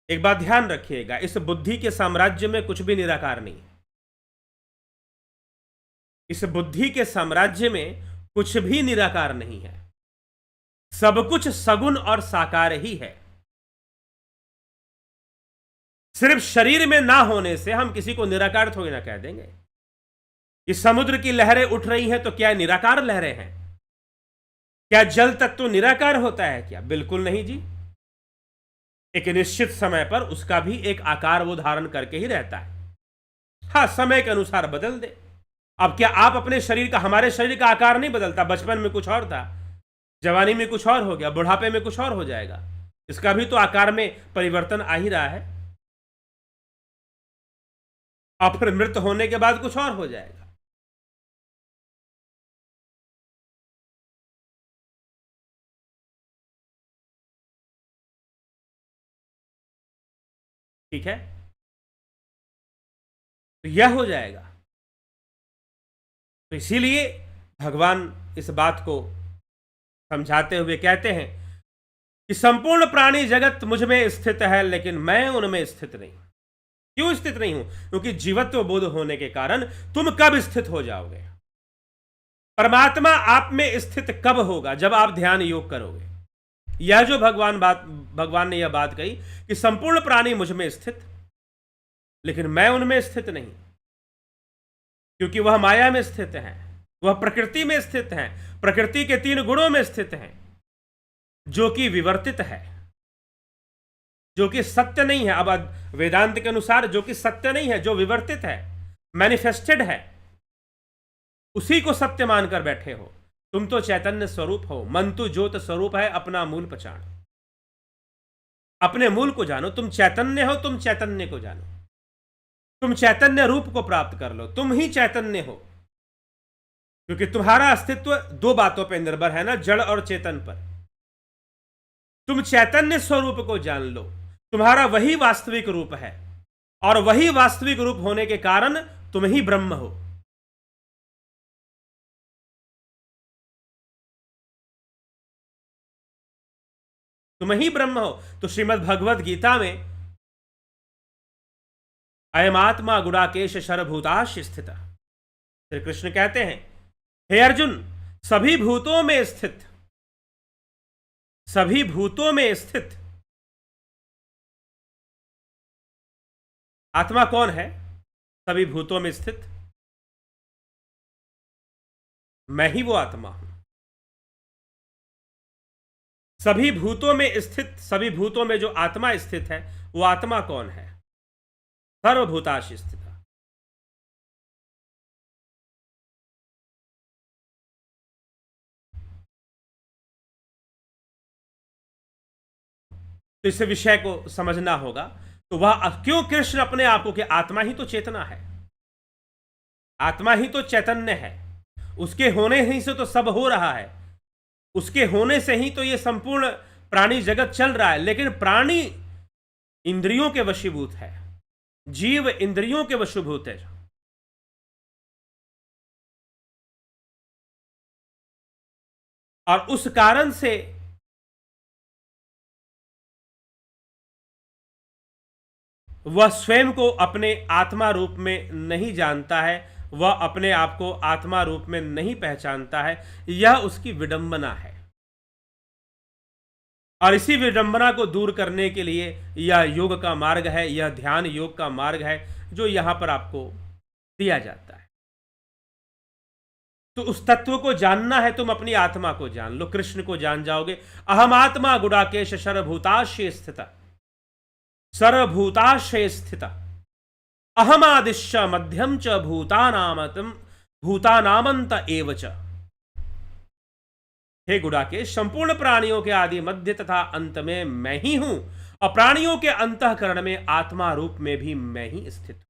एक बात ध्यान रखिएगा, इस बुद्धि के साम्राज्य में कुछ भी निराकार नहीं है। इस बुद्धि के साम्राज्य में कुछ भी निराकार नहीं है, सब कुछ सगुण और साकार ही है। सिर्फ शरीर में ना होने से हम किसी को निराकार थोड़ी ना कह देंगे। इस समुद्र की लहरें उठ रही हैं तो क्या निराकार लहरें हैं? क्या जल तत्व निराकार होता है क्या? बिल्कुल नहीं जी। एक निश्चित समय पर उसका भी एक आकार वो धारण करके ही रहता है। हाँ, समय के अनुसार बदल दे। अब क्या आप अपने शरीर का, हमारे शरीर का आकार नहीं बदलता? बचपन में कुछ और था, जवानी में कुछ और हो गया, बुढ़ापे में कुछ और हो जाएगा। इसका भी तो आकार में परिवर्तन आ ही रहा है, और फिर मृत होने के बाद कुछ और हो जाएगा। ठीक है, तो यह हो जाएगा। तो इसीलिए भगवान इस बात को समझाते हुए कहते हैं कि संपूर्ण प्राणी जगत मुझ में स्थित है, लेकिन मैं उनमें स्थित नहीं। क्यों स्थित नहीं हूं? क्योंकि जीवत्व बोध होने के कारण तुम कब स्थित हो जाओगे? परमात्मा आप में स्थित कब होगा? जब आप ध्यान योग करोगे। यह जो भगवान ने यह बात कही कि संपूर्ण प्राणी मुझ में स्थित, लेकिन मैं उनमें स्थित नहीं, क्योंकि वह माया में स्थित है, वह प्रकृति में स्थित है, प्रकृति के 3 गुणों में स्थित है, जो कि विवर्तित है, जो कि सत्य नहीं है। अब वेदांत के अनुसार जो कि सत्य नहीं है, जो विवर्तित है, मैनिफेस्टेड है, उसी को सत्य मानकर बैठे हो। तुम तो चैतन्य स्वरूप हो, मन तो ज्योत स्वरूप है, अपना मूल पहचान, अपने मूल को जानो। तुम चैतन्य हो, तुम चैतन्य को जानो, तुम चैतन्य रूप को प्राप्त कर लो, तुम ही चैतन्य हो। क्योंकि तुम्हारा अस्तित्व 2 बातों पर निर्भर है ना, जड़ और चेतन पर। तुम चैतन्य स्वरूप को जान लो, तुम्हारा वही वास्तविक रूप है, और वही वास्तविक रूप होने के कारण तुम ही ब्रह्म हो। तुम ही ब्रह्म हो। तो श्रीमद् भगवद गीता में अयमात्मा गुडाकेश शरभूताश स्थित, श्री कृष्ण कहते हैं, हे अर्जुन, सभी भूतों में स्थित, सभी भूतों में स्थित आत्मा कौन है? सभी भूतों में स्थित मैं ही वो आत्मा हूं। सभी भूतों में स्थित, सभी भूतों में जो आत्मा स्थित है, वो आत्मा कौन है? सर्वभूताश स्थित। तो इस विषय को समझना होगा। तो वह क्यों कृष्ण अपने आप को, कि आत्मा ही तो चेतना है, आत्मा ही तो चैतन्य है, उसके होने ही से तो सब हो रहा है, उसके होने से ही तो ये संपूर्ण प्राणी जगत चल रहा है। लेकिन प्राणी इंद्रियों के वशीभूत है, जीव इंद्रियों के वशीभूत है, और उस कारण से वह स्वयं को अपने आत्मा रूप में नहीं जानता है, वह अपने आप को आत्मा रूप में नहीं पहचानता है। यह उसकी विडंबना है, और इसी विडंबना को दूर करने के लिए यह योग का मार्ग है, यह ध्यान योग का मार्ग है, जो यहां पर आपको दिया जाता है। तो उस तत्व को जानना है, तुम अपनी आत्मा को जान लो, कृष्ण को जान जाओगे। अहम आत्मा गुडाकेश सर्वभूताशय स्थित, सर्वभूताशय स्थित अहमादिश्च मध्यम च भूतानामंत एव च। हे गुडाकेश, संपूर्ण प्राणियों के आदि, मध्य तथा अंत में मैं ही हूं, और प्राणियों के अंतःकरण में आत्मा रूप में भी मैं ही स्थित हूं।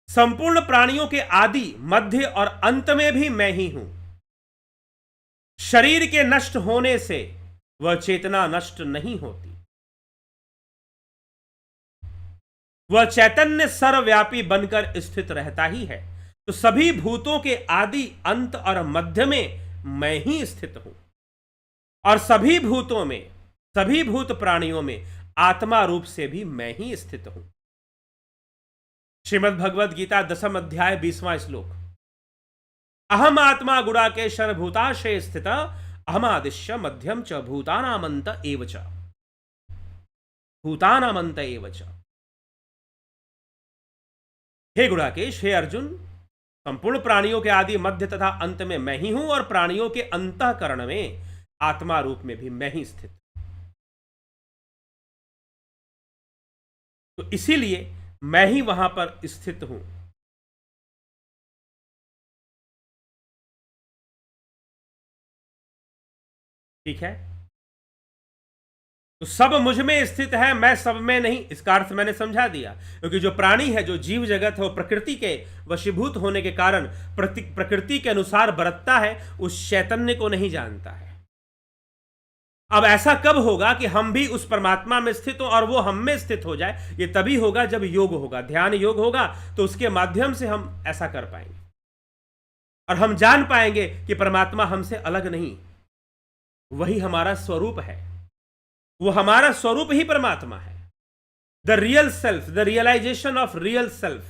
संपूर्ण प्राणियों के आदि, मध्य और अंत में भी मैं ही हूं। शरीर के नष्ट होने से वह चेतना नष्ट नहीं होती, वह चैतन्य सर्वव्यापी बनकर स्थित रहता ही है। तो सभी भूतों के आदि, अंत और मध्य में मैं ही स्थित हूं, और सभी भूतों में, सभी भूत प्राणियों में आत्मा रूप से भी मैं ही स्थित हूं। श्रीमद् भगवद गीता 10th अध्याय 20वां श्लोक, अहम आत्मा गुडाकेश सर्वभूताशय स्थित अहमादिश्य मध्यम च भूतानामंत एव च, भूतानामंत एव च। हे गुडाकेश, हे अर्जुन, संपूर्ण प्राणियों के आदि, मध्य तथा अंत में मैं ही हूं, और प्राणियों के अंतःकरण में आत्मा रूप में भी मैं ही स्थित। तो इसीलिए मैं ही वहां पर स्थित हूं। ठीक है, तो सब मुझ में स्थित है, मैं सब में नहीं, इसका अर्थ मैंने समझा दिया। क्योंकि जो प्राणी है, जो जीव जगत है, वो प्रकृति के वशीभूत होने के कारण प्रकृति के अनुसार बरतता है, उस चैतन्य को नहीं जानता है। अब ऐसा कब होगा कि हम भी उस परमात्मा में स्थित हो और वो हम में स्थित हो जाए? ये तभी होगा जब योग होगा, ध्यान योग होगा, तो उसके माध्यम से हम ऐसा कर पाएंगे, और हम जान पाएंगे कि परमात्मा हमसे अलग नहीं, वही हमारा स्वरूप है, वो हमारा स्वरूप ही परमात्मा है। The real self, the realisation of real self,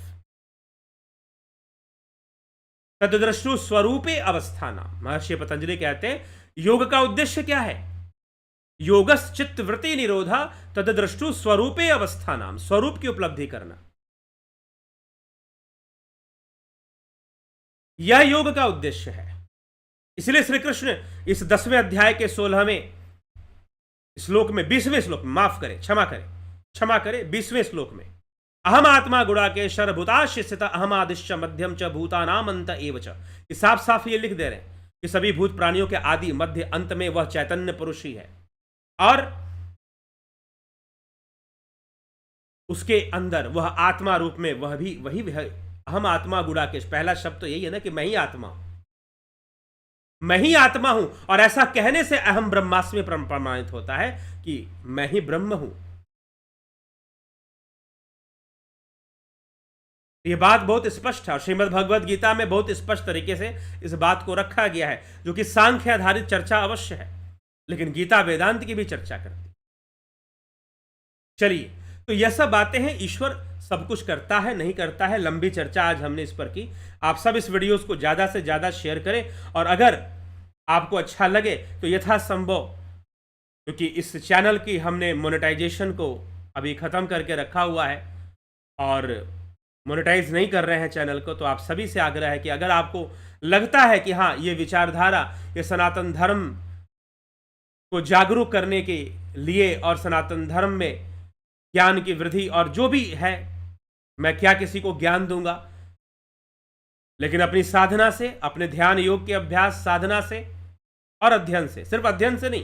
तद्द्रष्टु स्वरूपे अवस्थाना। महर्षि पतंजलि कहते हैं योग का उद्देश्य क्या है? योगस चित्त वृत्ति निरोधा तद्द्रष्टु स्वरूपे अवस्थानाम, स्वरूप की उपलब्धि करना, यह योग का उद्देश्य है। इसलिए श्री कृष्ण इस 10वें अध्याय के 16वें श्लोक में, 20वें श्लोक में, माफ करें, क्षमा करें 20वें श्लोक में, अहम आत्मा गुणाकेशर भूताश स्थित अहम आदिश्च मध्यम च भूतानाम अंत एव च, साफ साफ ये लिख दे रहे हैं कि सभी भूत प्राणियों के आदि मध्य अंत में वह चैतन्य पुरुष ही है, और उसके अंदर वह आत्मा रूप में वह भी वही है। अहम आत्मा गुणाकेश, पहला शब्द तो यही है ना कि मैं ही आत्मा हूं, मैं ही आत्मा हूं, और ऐसा कहने से अहम ब्रह्मास्मि प्रमाणित होता है कि मैं ही ब्रह्म हूं। यह बात बहुत स्पष्ट है और श्रीमद् भगवद गीता में बहुत स्पष्ट तरीके से इस बात को रखा गया है, जो कि सांख्य आधारित चर्चा अवश्य है, लेकिन गीता वेदांत की भी चर्चा करती। चलिए, तो यह सब बातें हैं, ईश्वर सब कुछ करता है नहीं करता है, लंबी चर्चा आज हमने इस पर की। आप सब इस वीडियोस को ज़्यादा से ज़्यादा शेयर करें, और अगर आपको अच्छा लगे तो यथासंभव, क्योंकि इस चैनल की हमने मोनेटाइजेशन को अभी ख़त्म करके रखा हुआ है और मोनेटाइज नहीं कर रहे हैं चैनल को, तो आप सभी से आग्रह है कि अगर आपको लगता है कि हाँ, ये विचारधारा, ये सनातन धर्म को जागरूक करने के लिए और सनातन धर्म में ज्ञान की वृद्धि, और जो भी है, मैं क्या किसी को ज्ञान दूंगा, लेकिन अपनी साधना से, अपने ध्यान योग के अभ्यास साधना से और अध्ययन से, सिर्फ अध्ययन से नहीं।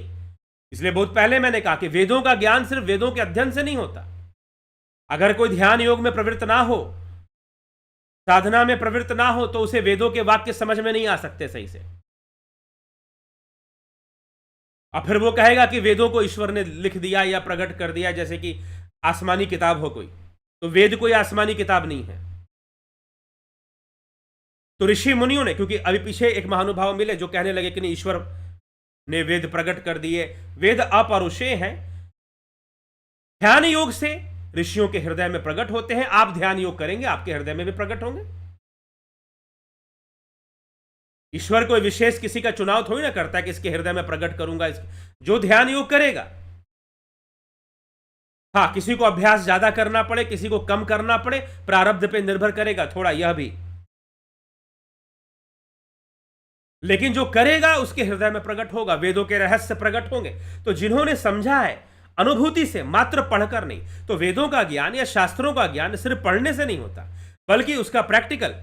इसलिए बहुत पहले मैंने कहा कि वेदों का ज्ञान सिर्फ वेदों के अध्ययन से नहीं होता। अगर कोई ध्यान योग में प्रवृत्त ना हो, साधना में प्रवृत्त ना हो, तो उसे वेदों के वाक्य समझ में नहीं आ सकते सही से, और फिर वो कहेगा कि वेदों को ईश्वर ने लिख दिया या प्रकट कर दिया, जैसे कि आसमानी किताब हो कोई, तो वेद कोई आसमानी किताब नहीं है। तो ऋषि मुनियों ने, क्योंकि अभी पीछे एक महानुभाव मिले जो कहने लगे कि नहीं, ईश्वर ने वेद प्रकट कर दिए, वेद अपरुषे हैं, ध्यान योग से ऋषियों के हृदय में प्रकट होते हैं। आप ध्यान योग करेंगे, आपके हृदय में भी प्रकट होंगे। ईश्वर कोई विशेष किसी का चुनाव थोड़ी ना करता है कि इसके हृदय में प्रकट करूंगा, जो ध्यान योग करेगा। हाँ, किसी को अभ्यास ज्यादा करना पड़े, किसी को कम करना पड़े, प्रारब्ध पे निर्भर करेगा थोड़ा यह भी, लेकिन जो करेगा उसके हृदय में प्रकट होगा, वेदों के रहस्य प्रकट होंगे। तो जिन्होंने समझा है अनुभूति से, मात्र पढ़कर नहीं, तो वेदों का ज्ञान या शास्त्रों का ज्ञान सिर्फ पढ़ने से नहीं होता, बल्कि उसका प्रैक्टिकल,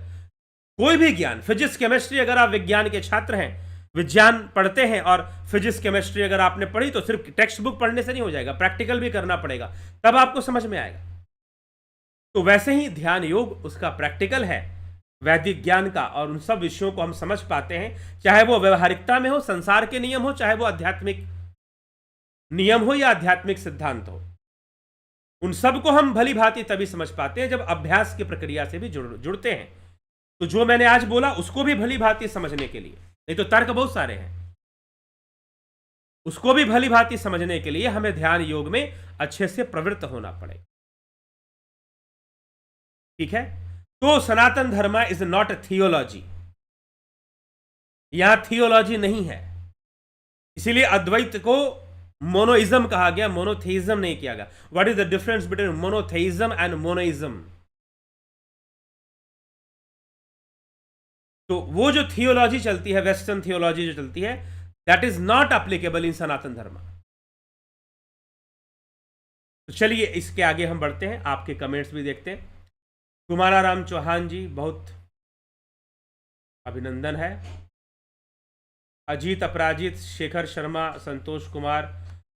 कोई भी ज्ञान, फिजिक्स केमिस्ट्री, अगर आप विज्ञान के छात्र हैं, विज्ञान पढ़ते हैं, और फिजिक्स केमिस्ट्री अगर आपने पढ़ी, तो सिर्फ टेक्स्ट बुक पढ़ने से नहीं हो जाएगा, प्रैक्टिकल भी करना पड़ेगा, तब आपको समझ में आएगा। तो वैसे ही ध्यान योग उसका प्रैक्टिकल है, वैदिक ज्ञान का, और उन सब विषयों को हम समझ पाते हैं, चाहे वो व्यवहारिकता में हो, संसार के नियम हो, चाहे वो आध्यात्मिक नियम हो या आध्यात्मिक सिद्धांत हो, उन सब को हम भली भांति तभी समझ पाते हैं जब अभ्यास की प्रक्रिया से भी जुड़ते हैं। तो जो मैंने आज बोला उसको भी भली भांति समझने के लिए, नहीं तो तर्क बहुत सारे हैं, उसको भी भली भांति समझने के लिए हमें ध्यान योग में अच्छे से प्रवृत्त होना पड़ेगा। ठीक है? तो सनातन धर्म इज नॉट अ थियोलॉजी, यहां थियोलॉजी नहीं है, इसीलिए अद्वैत को मोनोइज्म कहा गया, मोनोथेइज्म नहीं किया गया। What is the difference between monotheism and monism? तो वो जो थियोलॉजी चलती है, वेस्टर्न थियोलॉजी जो चलती है, that is not applicable in Sanatan Dharma. तो चलिए इसके आगे हम बढ़ते हैं, आपके कमेंट्स भी देखते हैं। कुमाराराम चौहान जी, बहुत अभिनंदन है। अजीत अपराजित, शेखर शर्मा, संतोष कुमार,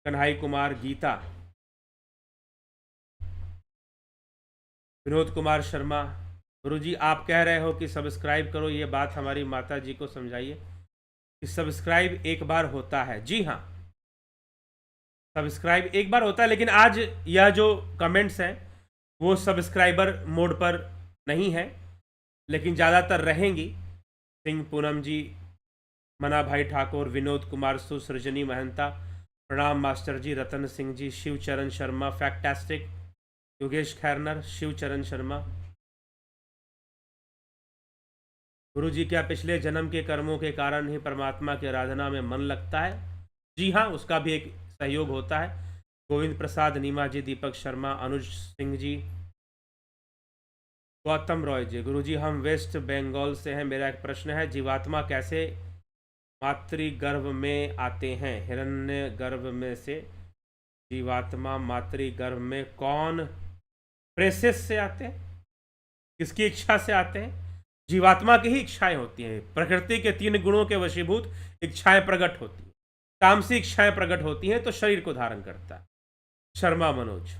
कन्हाई कुमार, गीता, विनोद कुमार शर्मा, गुरु जी आप कह रहे हो कि सब्सक्राइब करो, ये बात हमारी माता जी को समझाइए कि सब्सक्राइब एक बार होता है। जी हाँ, सब्सक्राइब एक बार होता है, लेकिन आज यह जो कमेंट्स हैं वो सब्सक्राइबर मोड पर नहीं है, लेकिन ज़्यादातर रहेंगी। सिंह पूनम जी, मना भाई ठाकुर, विनोद कुमार सु, सृजनी महंता, प्रणाम मास्टर जी, रतन सिंह जी, शिवचरण शर्मा, फैक्टास्टिक, योगेश खैरनर, शिवचरण शर्मा। गुरु जी, क्या पिछले जन्म के कर्मों के कारण ही परमात्मा की आराधना में मन लगता है? जी हाँ, उसका भी एक सहयोग होता है। गोविंद प्रसाद, नीमा जी, दीपक शर्मा, अनुज सिंह जी, गौतम रॉय जी। गुरु जी, हम वेस्ट बंगाल से हैं। मेरा एक प्रश्न है, जीवात्मा कैसे मातृगर्भ में आते हैं? हिरण्य गर्भ में से जीवात्मा मातृगर्भ में कौन प्रेसेस से आते हैं? किसकी इच्छा से आते हैं? जीवात्मा की ही इच्छाएं होती हैं। प्रकृति के 3 गुणों के वशीभूत इच्छाएं प्रकट होती हैं। तामसी इच्छाएं प्रकट होती हैं तो शरीर को धारण करता है। शर्मा मनोज,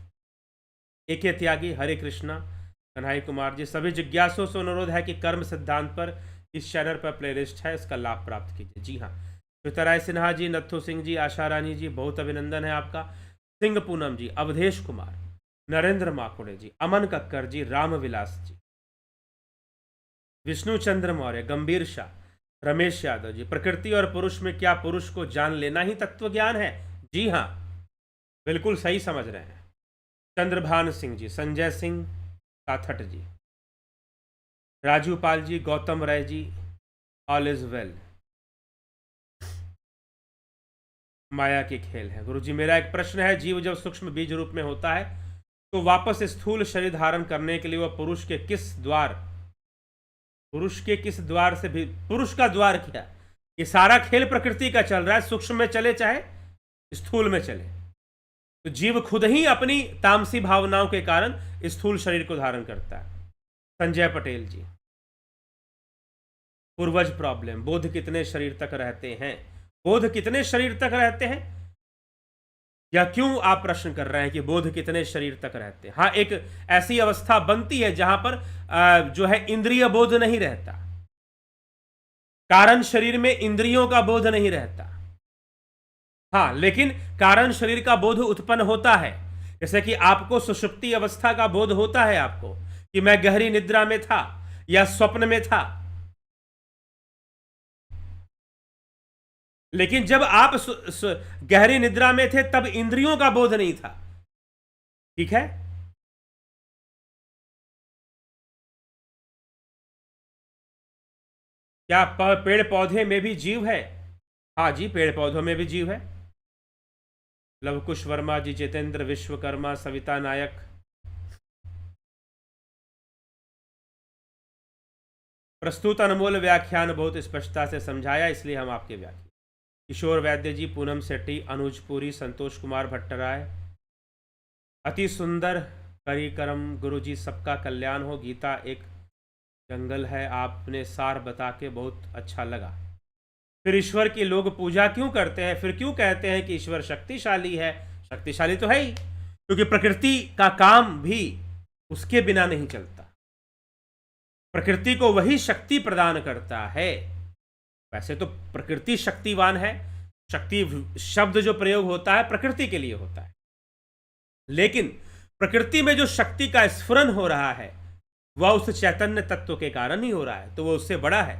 एके त्यागी, हरे कृष्णा, कन्हई कुमार जी। सभी जिज्ञासुओं से अनुरोध है कि कर्म सिद्धांत पर इस चैनल पर प्लेलिस्ट है, इसका लाभ प्राप्त कीजिए। जी हाँ, श्वेतराय सिन्हा जी, नत्थु सिंह जी, आशा रानी जी, बहुत अभिनंदन है आपका। सिंह पूनम जी, अवधेश कुमार, नरेंद्र माकुड़े जी, अमन कक्कर जी, रामविलास जी, विष्णु चंद्र मौर्य, गंभीर शाह, रमेश यादव जी। प्रकृति और पुरुष में क्या पुरुष को जान लेना ही तत्व ज्ञान है? जी हाँ, बिल्कुल सही समझ रहे हैं। चंद्रभान सिंह जी, संजय सिंह काथट जी, Raju Pal ji, Gautam Rai ji, all is well. माया के खेल है। गुरु जी, मेरा एक प्रश्न है, जीव जब सूक्ष्म बीज रूप में होता है तो वापस स्थूल शरीर धारण करने के लिए वह पुरुष के किस द्वार से भी, पुरुष का द्वार क्या? ये सारा खेल प्रकृति का चल रहा है, सूक्ष्म में चले चाहे स्थूल में चले, तो जीव खुद ही अपनी तामसी भावनाओं के कारण स्थूल शरीर को धारण करता है। संजय पटेल जी, पूर्वज प्रॉब्लम, बोध कितने शरीर तक रहते हैं? बोध कितने शरीर तक रहते हैं, या क्यों आप प्रश्न कर रहे हैं कि बोध कितने शरीर तक रहते हैं? हाँ, एक ऐसी अवस्था बनती है जहां पर जो है इंद्रिय बोध नहीं रहता, कारण शरीर में इंद्रियों का बोध नहीं रहता। हाँ, लेकिन कारण शरीर का बोध उत्पन्न होता है। जैसे कि आपको सुषुप्ति अवस्था का बोध होता है, आपको कि मैं गहरी निद्रा में था या स्वप्न में था, लेकिन जब आप गहरी निद्रा में थे तब इंद्रियों का बोध नहीं था। ठीक है, क्या पेड़ पौधे में भी जीव है? हाँ जी, पेड़ पौधों में भी जीव है। लवकुश वर्मा जी, जितेंद्र विश्वकर्मा, सविता नायक, प्रस्तुत अनमोल व्याख्यान बहुत स्पष्टता से समझाया, इसलिए हम आपके व्याख्यान। किशोर वैद्य जी, पूनम सेट्टी, अनुज पुरी, संतोष कुमार भट्टराय, अति सुंदर कार्यक्रम गुरु जी, सबका कल्याण हो। गीता एक जंगल है, आपने सार बता के बहुत अच्छा लगा। फिर ईश्वर की लोग पूजा क्यों करते हैं? फिर क्यों कहते हैं कि ईश्वर शक्तिशाली है? शक्तिशाली तो है ही, क्योंकि प्रकृति का काम भी उसके बिना नहीं चलता। प्रकृति को वही शक्ति प्रदान करता है। वैसे तो प्रकृति शक्तिवान है, शक्ति शब्द जो प्रयोग होता है प्रकृति के लिए होता है, लेकिन प्रकृति में जो शक्ति का स्फुरन हो रहा है वह उस चैतन्य तत्व के कारण ही हो रहा है, तो वह उससे बड़ा है।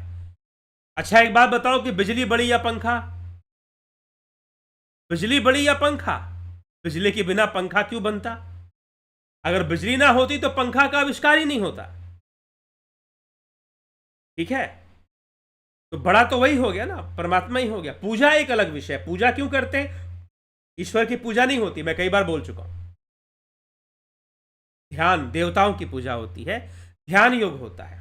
अच्छा, एक बात बताओ कि बिजली बड़ी या पंखा? बिजली बड़ी या पंखा? बिजली के बिना पंखा क्यों बनता? अगर बिजली ना होती तो पंखा का आविष्कार ही नहीं होता। ठीक है, तो बड़ा तो वही हो गया ना, परमात्मा ही हो गया। पूजा एक अलग विषय, पूजा क्यों करते हैं? ईश्वर की पूजा नहीं होती, मैं कई बार बोल चुका हूं। ध्यान, देवताओं की पूजा होती है, ध्यान योग होता है।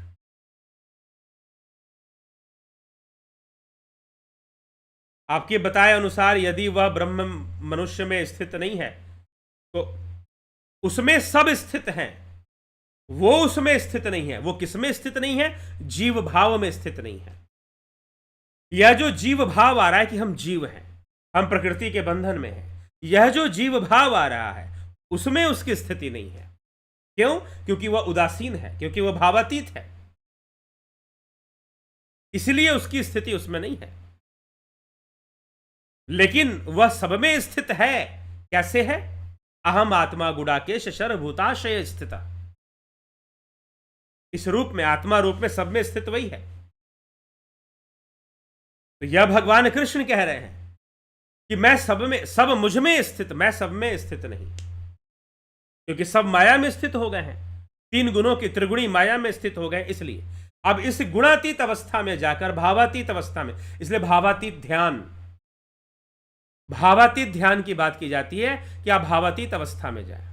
आपके बताए अनुसार यदि वह ब्रह्म मनुष्य में स्थित नहीं है तो उसमें सब स्थित हैं, वो उसमें स्थित नहीं है। वो किसमें स्थित नहीं है? जीव भाव में स्थित नहीं है। यह जो जीव भाव आ रहा है कि हम जीव हैं, हम प्रकृति के बंधन में हैं, यह जो जीव भाव आ रहा है उसमें उसकी स्थिति नहीं है। क्यों? क्योंकि वह उदासीन है, क्योंकि वह भावातीत है, इसलिए उसकी स्थिति उसमें नहीं है। लेकिन वह सब में स्थित है। कैसे है? अहम आत्मा गुडाकेश सर्वभूताशय स्थित, इस रूप में, आत्मा रूप में सब में स्थित वही है। तो यह भगवान कृष्ण कह रहे हैं कि मैं सब में, सब मुझ में स्थित, मैं सब में स्थित नहीं, क्योंकि सब माया में स्थित हो गए हैं, तीन गुणों की त्रिगुणी माया में स्थित हो गए। इसलिए अब इस गुणातीत अवस्था में जाकर भावातीत अवस्था में, इसलिए भावातीत ध्यान, भावातीत ध्यान की बात की जाती है कि आप भावातीत अवस्था में जाए।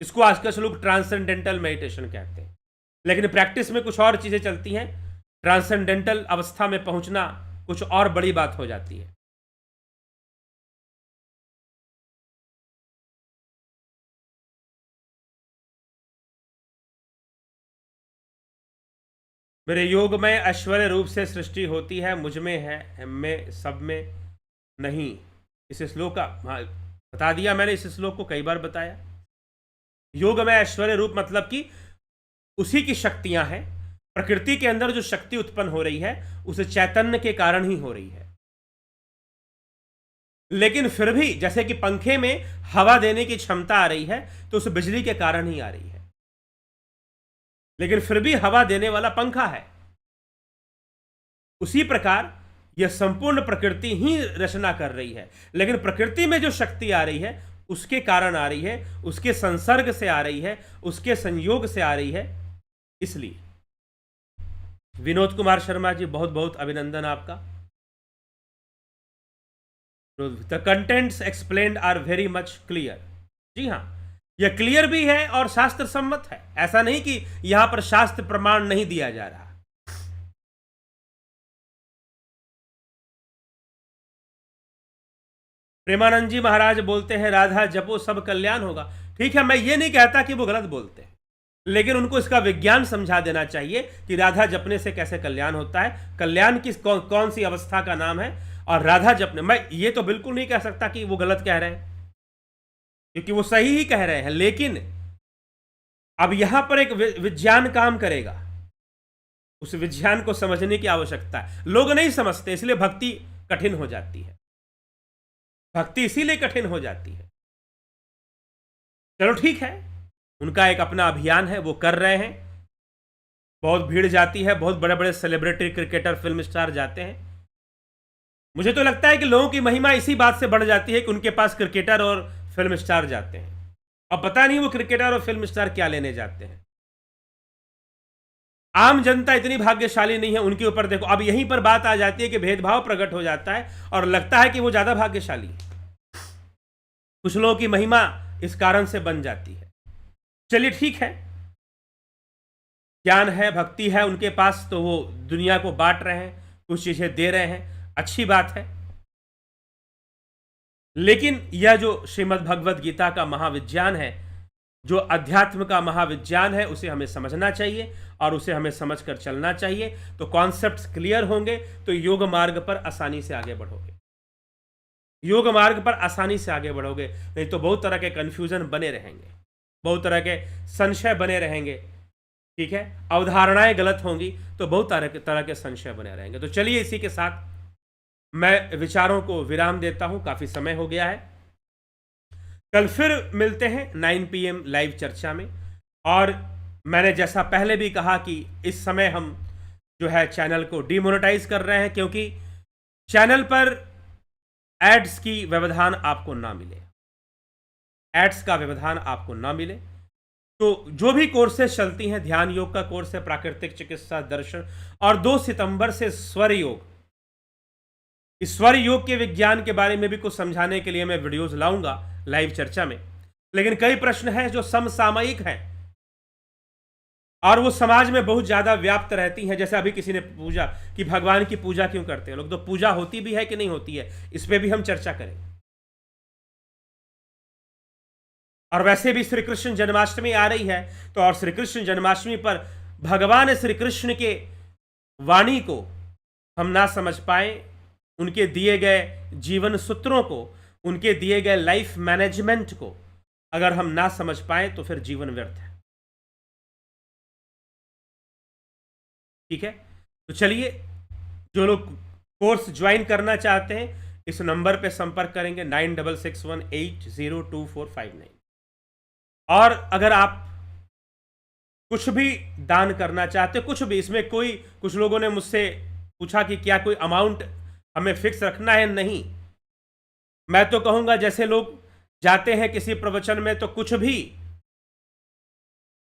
इसको आजकल लोग ट्रांसेंडेंटल मेडिटेशन कहते हैं, लेकिन प्रैक्टिस में कुछ और चीजें चलती हैं। ट्रांसेंडेंटल अवस्था में पहुंचना कुछ और बड़ी बात हो जाती है। मेरे योग में ऐश्वर्य रूप से सृष्टि होती है, मुझ में है, में सब में नहीं। इस श्लोक का बता दिया मैंने, इस श्लोक को कई बार बताया। योग में ऐश्वर्य रूप मतलब कि उसी की शक्तियां हैं। प्रकृति के अंदर जो शक्ति उत्पन्न हो रही है उसे चैतन्य के कारण ही हो रही है। लेकिन फिर भी जैसे कि पंखे में हवा देने की क्षमता आ रही है तो उस बिजली के कारण ही आ रही है, लेकिन फिर भी हवा देने वाला पंखा है। उसी प्रकार यह संपूर्ण प्रकृति ही रचना कर रही है, लेकिन प्रकृति में जो शक्ति आ रही है उसके कारण आ रही है, उसके संसर्ग से आ रही है, उसके संयोग से आ रही है। इसलिए विनोद कुमार शर्मा जी, बहुत बहुत अभिनंदन आपका। The contents explained are very much clear. जी हाँ, यह क्लियर भी है और शास्त्र सम्मत है। ऐसा नहीं कि यहां पर शास्त्र प्रमाण नहीं दिया जा रहा। प्रेमानंद जी महाराज बोलते हैं राधा जपो सब कल्याण होगा। ठीक है, मैं ये नहीं कहता कि वो गलत बोलते हैं, लेकिन उनको इसका विज्ञान समझा देना चाहिए कि राधा जपने से कैसे कल्याण होता है, कल्याण किस कौन सी अवस्था का नाम है। और राधा जपने, मैं ये तो बिल्कुल नहीं कह सकता कि वो गलत कह रहे हैं, क्योंकि वो सही ही कह रहे हैं। लेकिन अब यहां पर एक विज्ञान काम करेगा, उस विज्ञान को समझने की आवश्यकता है। लोग नहीं समझते, इसलिए भक्ति कठिन हो जाती है। भक्ति इसीलिए कठिन हो जाती है। चलो ठीक है, उनका एक अपना अभियान है, वो कर रहे हैं। बहुत भीड़ जाती है, बहुत बड़े बड़े सेलिब्रिटी, क्रिकेटर, फिल्म स्टार जाते हैं। मुझे तो लगता है कि लोगों की महिमा इसी बात से बढ़ जाती है कि उनके पास क्रिकेटर और फिल्म स्टार जाते हैं। अब पता नहीं वो क्रिकेटर और फिल्म स्टार क्या लेने जाते हैं। आम जनता इतनी भाग्यशाली नहीं है, उनके ऊपर देखो। अब यहीं पर बात आ जाती है कि भेदभाव प्रकट हो जाता है और लगता है कि वो ज्यादा भाग्यशाली है। कुछ लोगों की महिमा इस कारण से बन जाती है। चलिए ठीक है, ज्ञान है, भक्ति है उनके पास, तो वो दुनिया को बांट रहे हैं, कुछ चीजें दे रहे हैं, अच्छी बात है। लेकिन यह जो श्रीमद् भगवद गीता का महाविज्ञान है, जो अध्यात्म का महाविज्ञान है, उसे हमें समझना चाहिए और उसे हमें समझकर चलना चाहिए। तो कॉन्सेप्ट्स क्लियर होंगे तो योग मार्ग पर आसानी से आगे बढ़ोगे। योग मार्ग पर आसानी से आगे बढ़ोगे, नहीं तो बहुत तरह के कंफ्यूजन बने रहेंगे, बहुत तरह के संशय बने रहेंगे। ठीक है, अवधारणाएं गलत होंगी तो बहुत तरह के संशय बने रहेंगे। तो चलिए, इसी के साथ मैं विचारों को विराम देता हूं, काफी समय हो गया है। कल फिर मिलते हैं 9 PM लाइव चर्चा में। और मैंने जैसा पहले भी कहा कि इस समय हम जो है चैनल को डिमोनेटाइज कर रहे हैं, क्योंकि चैनल पर एड्स की व्यवधान आपको ना मिले, एड्स का व्यवधान आपको ना मिले। तो जो भी कोर्सेज चलती हैं, ध्यान योग का कोर्स है, प्राकृतिक चिकित्सा, दर्शन, और 2 सितंबर से स्वर योग। इस स्वर योग के विज्ञान के बारे में भी कुछ समझाने के लिए मैं वीडियोस लाऊंगा लाइव चर्चा में। लेकिन कई प्रश्न हैं जो समसामयिक हैं और वो समाज में बहुत ज्यादा व्याप्त रहती हैं। जैसे अभी किसी ने पूछा कि भगवान की पूजा क्यों करते हैं लोग, तो पूजा होती भी है कि नहीं होती है, इस पे भी हम चर्चा करेंगे। और वैसे भी श्री कृष्ण जन्माष्टमी आ रही है, तो और श्री कृष्ण जन्माष्टमी पर भगवान श्री कृष्ण के वाणी को हम ना समझ पाए, उनके दिए गए जीवन सूत्रों को, उनके दिए गए लाइफ मैनेजमेंट को अगर हम ना समझ पाए तो फिर जीवन व्यर्थ है। ठीक है, तो चलिए, जो लोग कोर्स ज्वाइन करना चाहते हैं इस नंबर पे संपर्क करेंगे 9661802459। और अगर आप कुछ भी दान करना चाहते, कुछ भी, इसमें कोई, कुछ लोगों ने मुझसे पूछा कि क्या कोई अमाउंट हमें फिक्स रखना है, नहीं। मैं तो कहूंगा जैसे लोग जाते हैं किसी प्रवचन में तो कुछ भी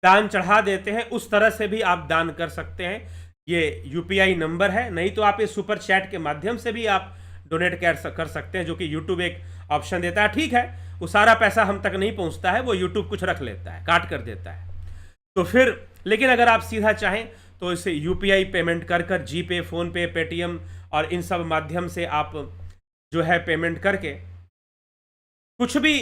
दान चढ़ा देते हैं, उस तरह से भी आप दान कर सकते हैं। ये यूपीआई नंबर है, नहीं तो आप इस सुपर चैट के माध्यम से भी आप डोनेट कर सकते हैं, जो कि यूट्यूब एक ऑप्शन देता है। ठीक है, वो सारा पैसा हम तक नहीं पहुंचता है, वो यूट्यूब कुछ रख लेता है, काट कर देता है। तो फिर लेकिन अगर आप सीधा चाहें तो इसे यूपीआई पेमेंट कर जीपे, फोनपे, पेटीएम और इन सब माध्यम से आप जो है पेमेंट करके कुछ भी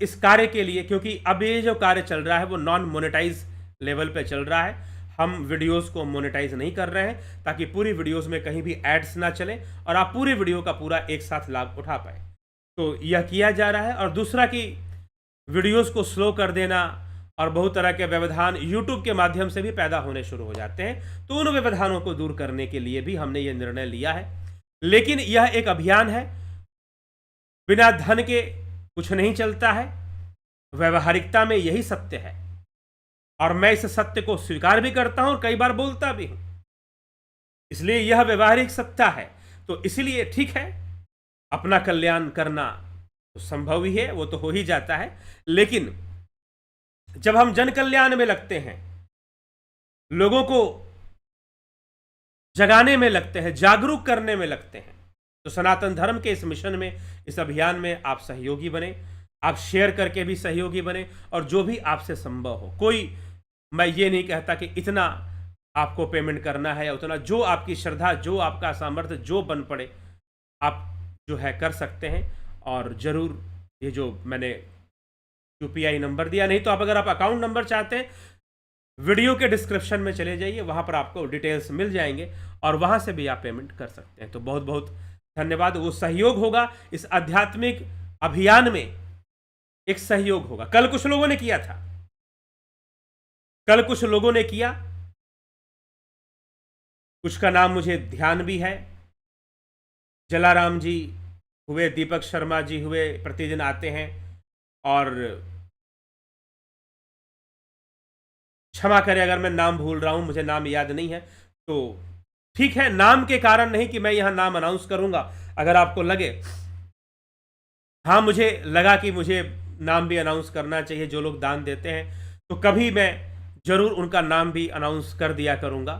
इस कार्य के लिए, क्योंकि अब ये जो कार्य चल रहा है वो नॉन मोनेटाइज लेवल पे चल रहा है। हम वीडियोस को मोनेटाइज नहीं कर रहे हैं ताकि पूरी वीडियोस में कहीं भी एड्स ना चले और आप पूरी वीडियो का पूरा एक साथ लाभ उठा पाए। तो यह किया जा रहा है। और दूसरा कि वीडियोस को स्लो कर देना और बहुत तरह के व्यवधान यूट्यूब के माध्यम से भी पैदा होने शुरू हो जाते हैं, तो उन व्यवधानों को दूर करने के लिए भी हमने ये निर्णय लिया है। लेकिन यह एक अभियान है, बिना धन के कुछ नहीं चलता है, व्यवहारिकता में यही सत्य है और मैं इस सत्य को स्वीकार भी करता हूं और कई बार बोलता भी हूं, इसलिए यह व्यवहारिक सत्ता है। तो इसलिए ठीक है, अपना कल्याण करना तो संभव ही है, वो तो हो ही जाता है, लेकिन जब हम जन कल्याण में लगते हैं, लोगों को जगाने में लगते हैं, जागरूक करने में लगते हैं, तो सनातन धर्म के इस मिशन में, इस अभियान में आप सहयोगी बने, आप शेयर करके भी सहयोगी बने और जो भी आपसे संभव हो। कोई, मैं ये नहीं कहता कि इतना आपको पेमेंट करना है या उतना, जो आपकी श्रद्धा, जो आपका सामर्थ्य, जो बन पड़े आप जो है कर सकते हैं। और ज़रूर ये जो मैंने यूपीआई नंबर दिया, नहीं तो आप अगर आप अकाउंट नंबर चाहते हैं, वीडियो के डिस्क्रिप्शन में चले जाइए, वहाँ पर आपको डिटेल्स मिल जाएंगे और वहाँ से भी आप पेमेंट कर सकते हैं। तो बहुत बहुत धन्यवाद। वो सहयोग होगा इस आध्यात्मिक अभियान में, एक सहयोग होगा। कल कुछ लोगों ने किया था, कल कुछ लोगों ने किया, कुछ का नाम मुझे ध्यान भी है, जलाराम जी हुए, दीपक शर्मा जी हुए, प्रतिदिन आते हैं। और क्षमा करें अगर मैं नाम भूल रहा हूं, मुझे नाम याद नहीं है, तो ठीक है, नाम के कारण नहीं कि मैं यहां नाम अनाउंस करूंगा। अगर आपको लगे, हाँ मुझे लगा कि मुझे नाम भी अनाउंस करना चाहिए, जो लोग दान देते हैं, तो कभी मैं जरूर उनका नाम भी अनाउंस कर दिया करूंगा।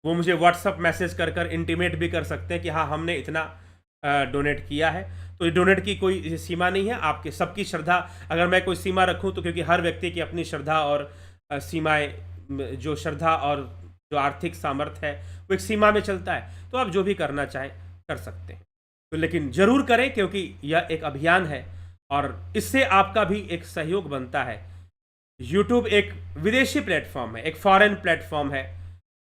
वो मुझे व्हाट्सअप मैसेज कर इंटीमेट भी कर सकते हैं कि हाँ हमने इतना डोनेट किया है। तो ये डोनेट की कोई सीमा नहीं है, आपके सबकी श्रद्धा, अगर मैं कोई सीमा रखूं तो क्योंकि हर व्यक्ति की अपनी श्रद्धा और सीमाएं, जो श्रद्धा और जो आर्थिक सामर्थ्य है वो एक सीमा में चलता है, तो आप जो भी करना चाहें कर सकते हैं। तो लेकिन ज़रूर करें, क्योंकि यह एक अभियान है और इससे आपका भी एक सहयोग बनता है। यूट्यूब एक विदेशी प्लेटफॉर्म है, एक फॉरेन प्लेटफॉर्म है,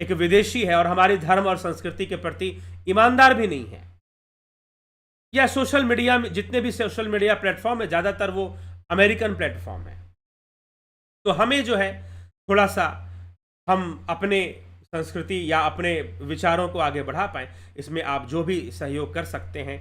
एक विदेशी है और हमारे धर्म और संस्कृति के प्रति ईमानदार भी नहीं है। या सोशल मीडिया में जितने भी सोशल मीडिया प्लेटफॉर्म है, ज़्यादातर वो अमेरिकन प्लेटफॉर्म है। तो हमें जो है थोड़ा सा, हम अपने संस्कृति या अपने विचारों को आगे बढ़ा पाएँ, इसमें आप जो भी सहयोग कर सकते हैं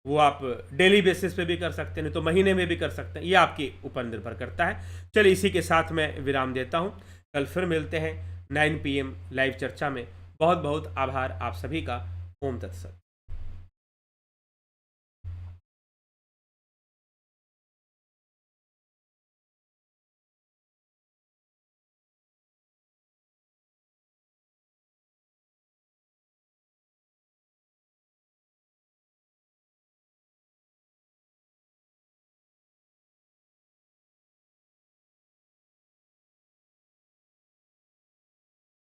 वो आप डेली बेसिस पे भी कर सकते हैं, नहीं तो महीने में भी कर सकते हैं, ये आपके ऊपर निर्भर करता है। चलिए इसी के साथ मैं विराम देता हूँ, कल फिर मिलते हैं 9 PM लाइव चर्चा में। बहुत बहुत आभार आप सभी का। ओम तत्सत।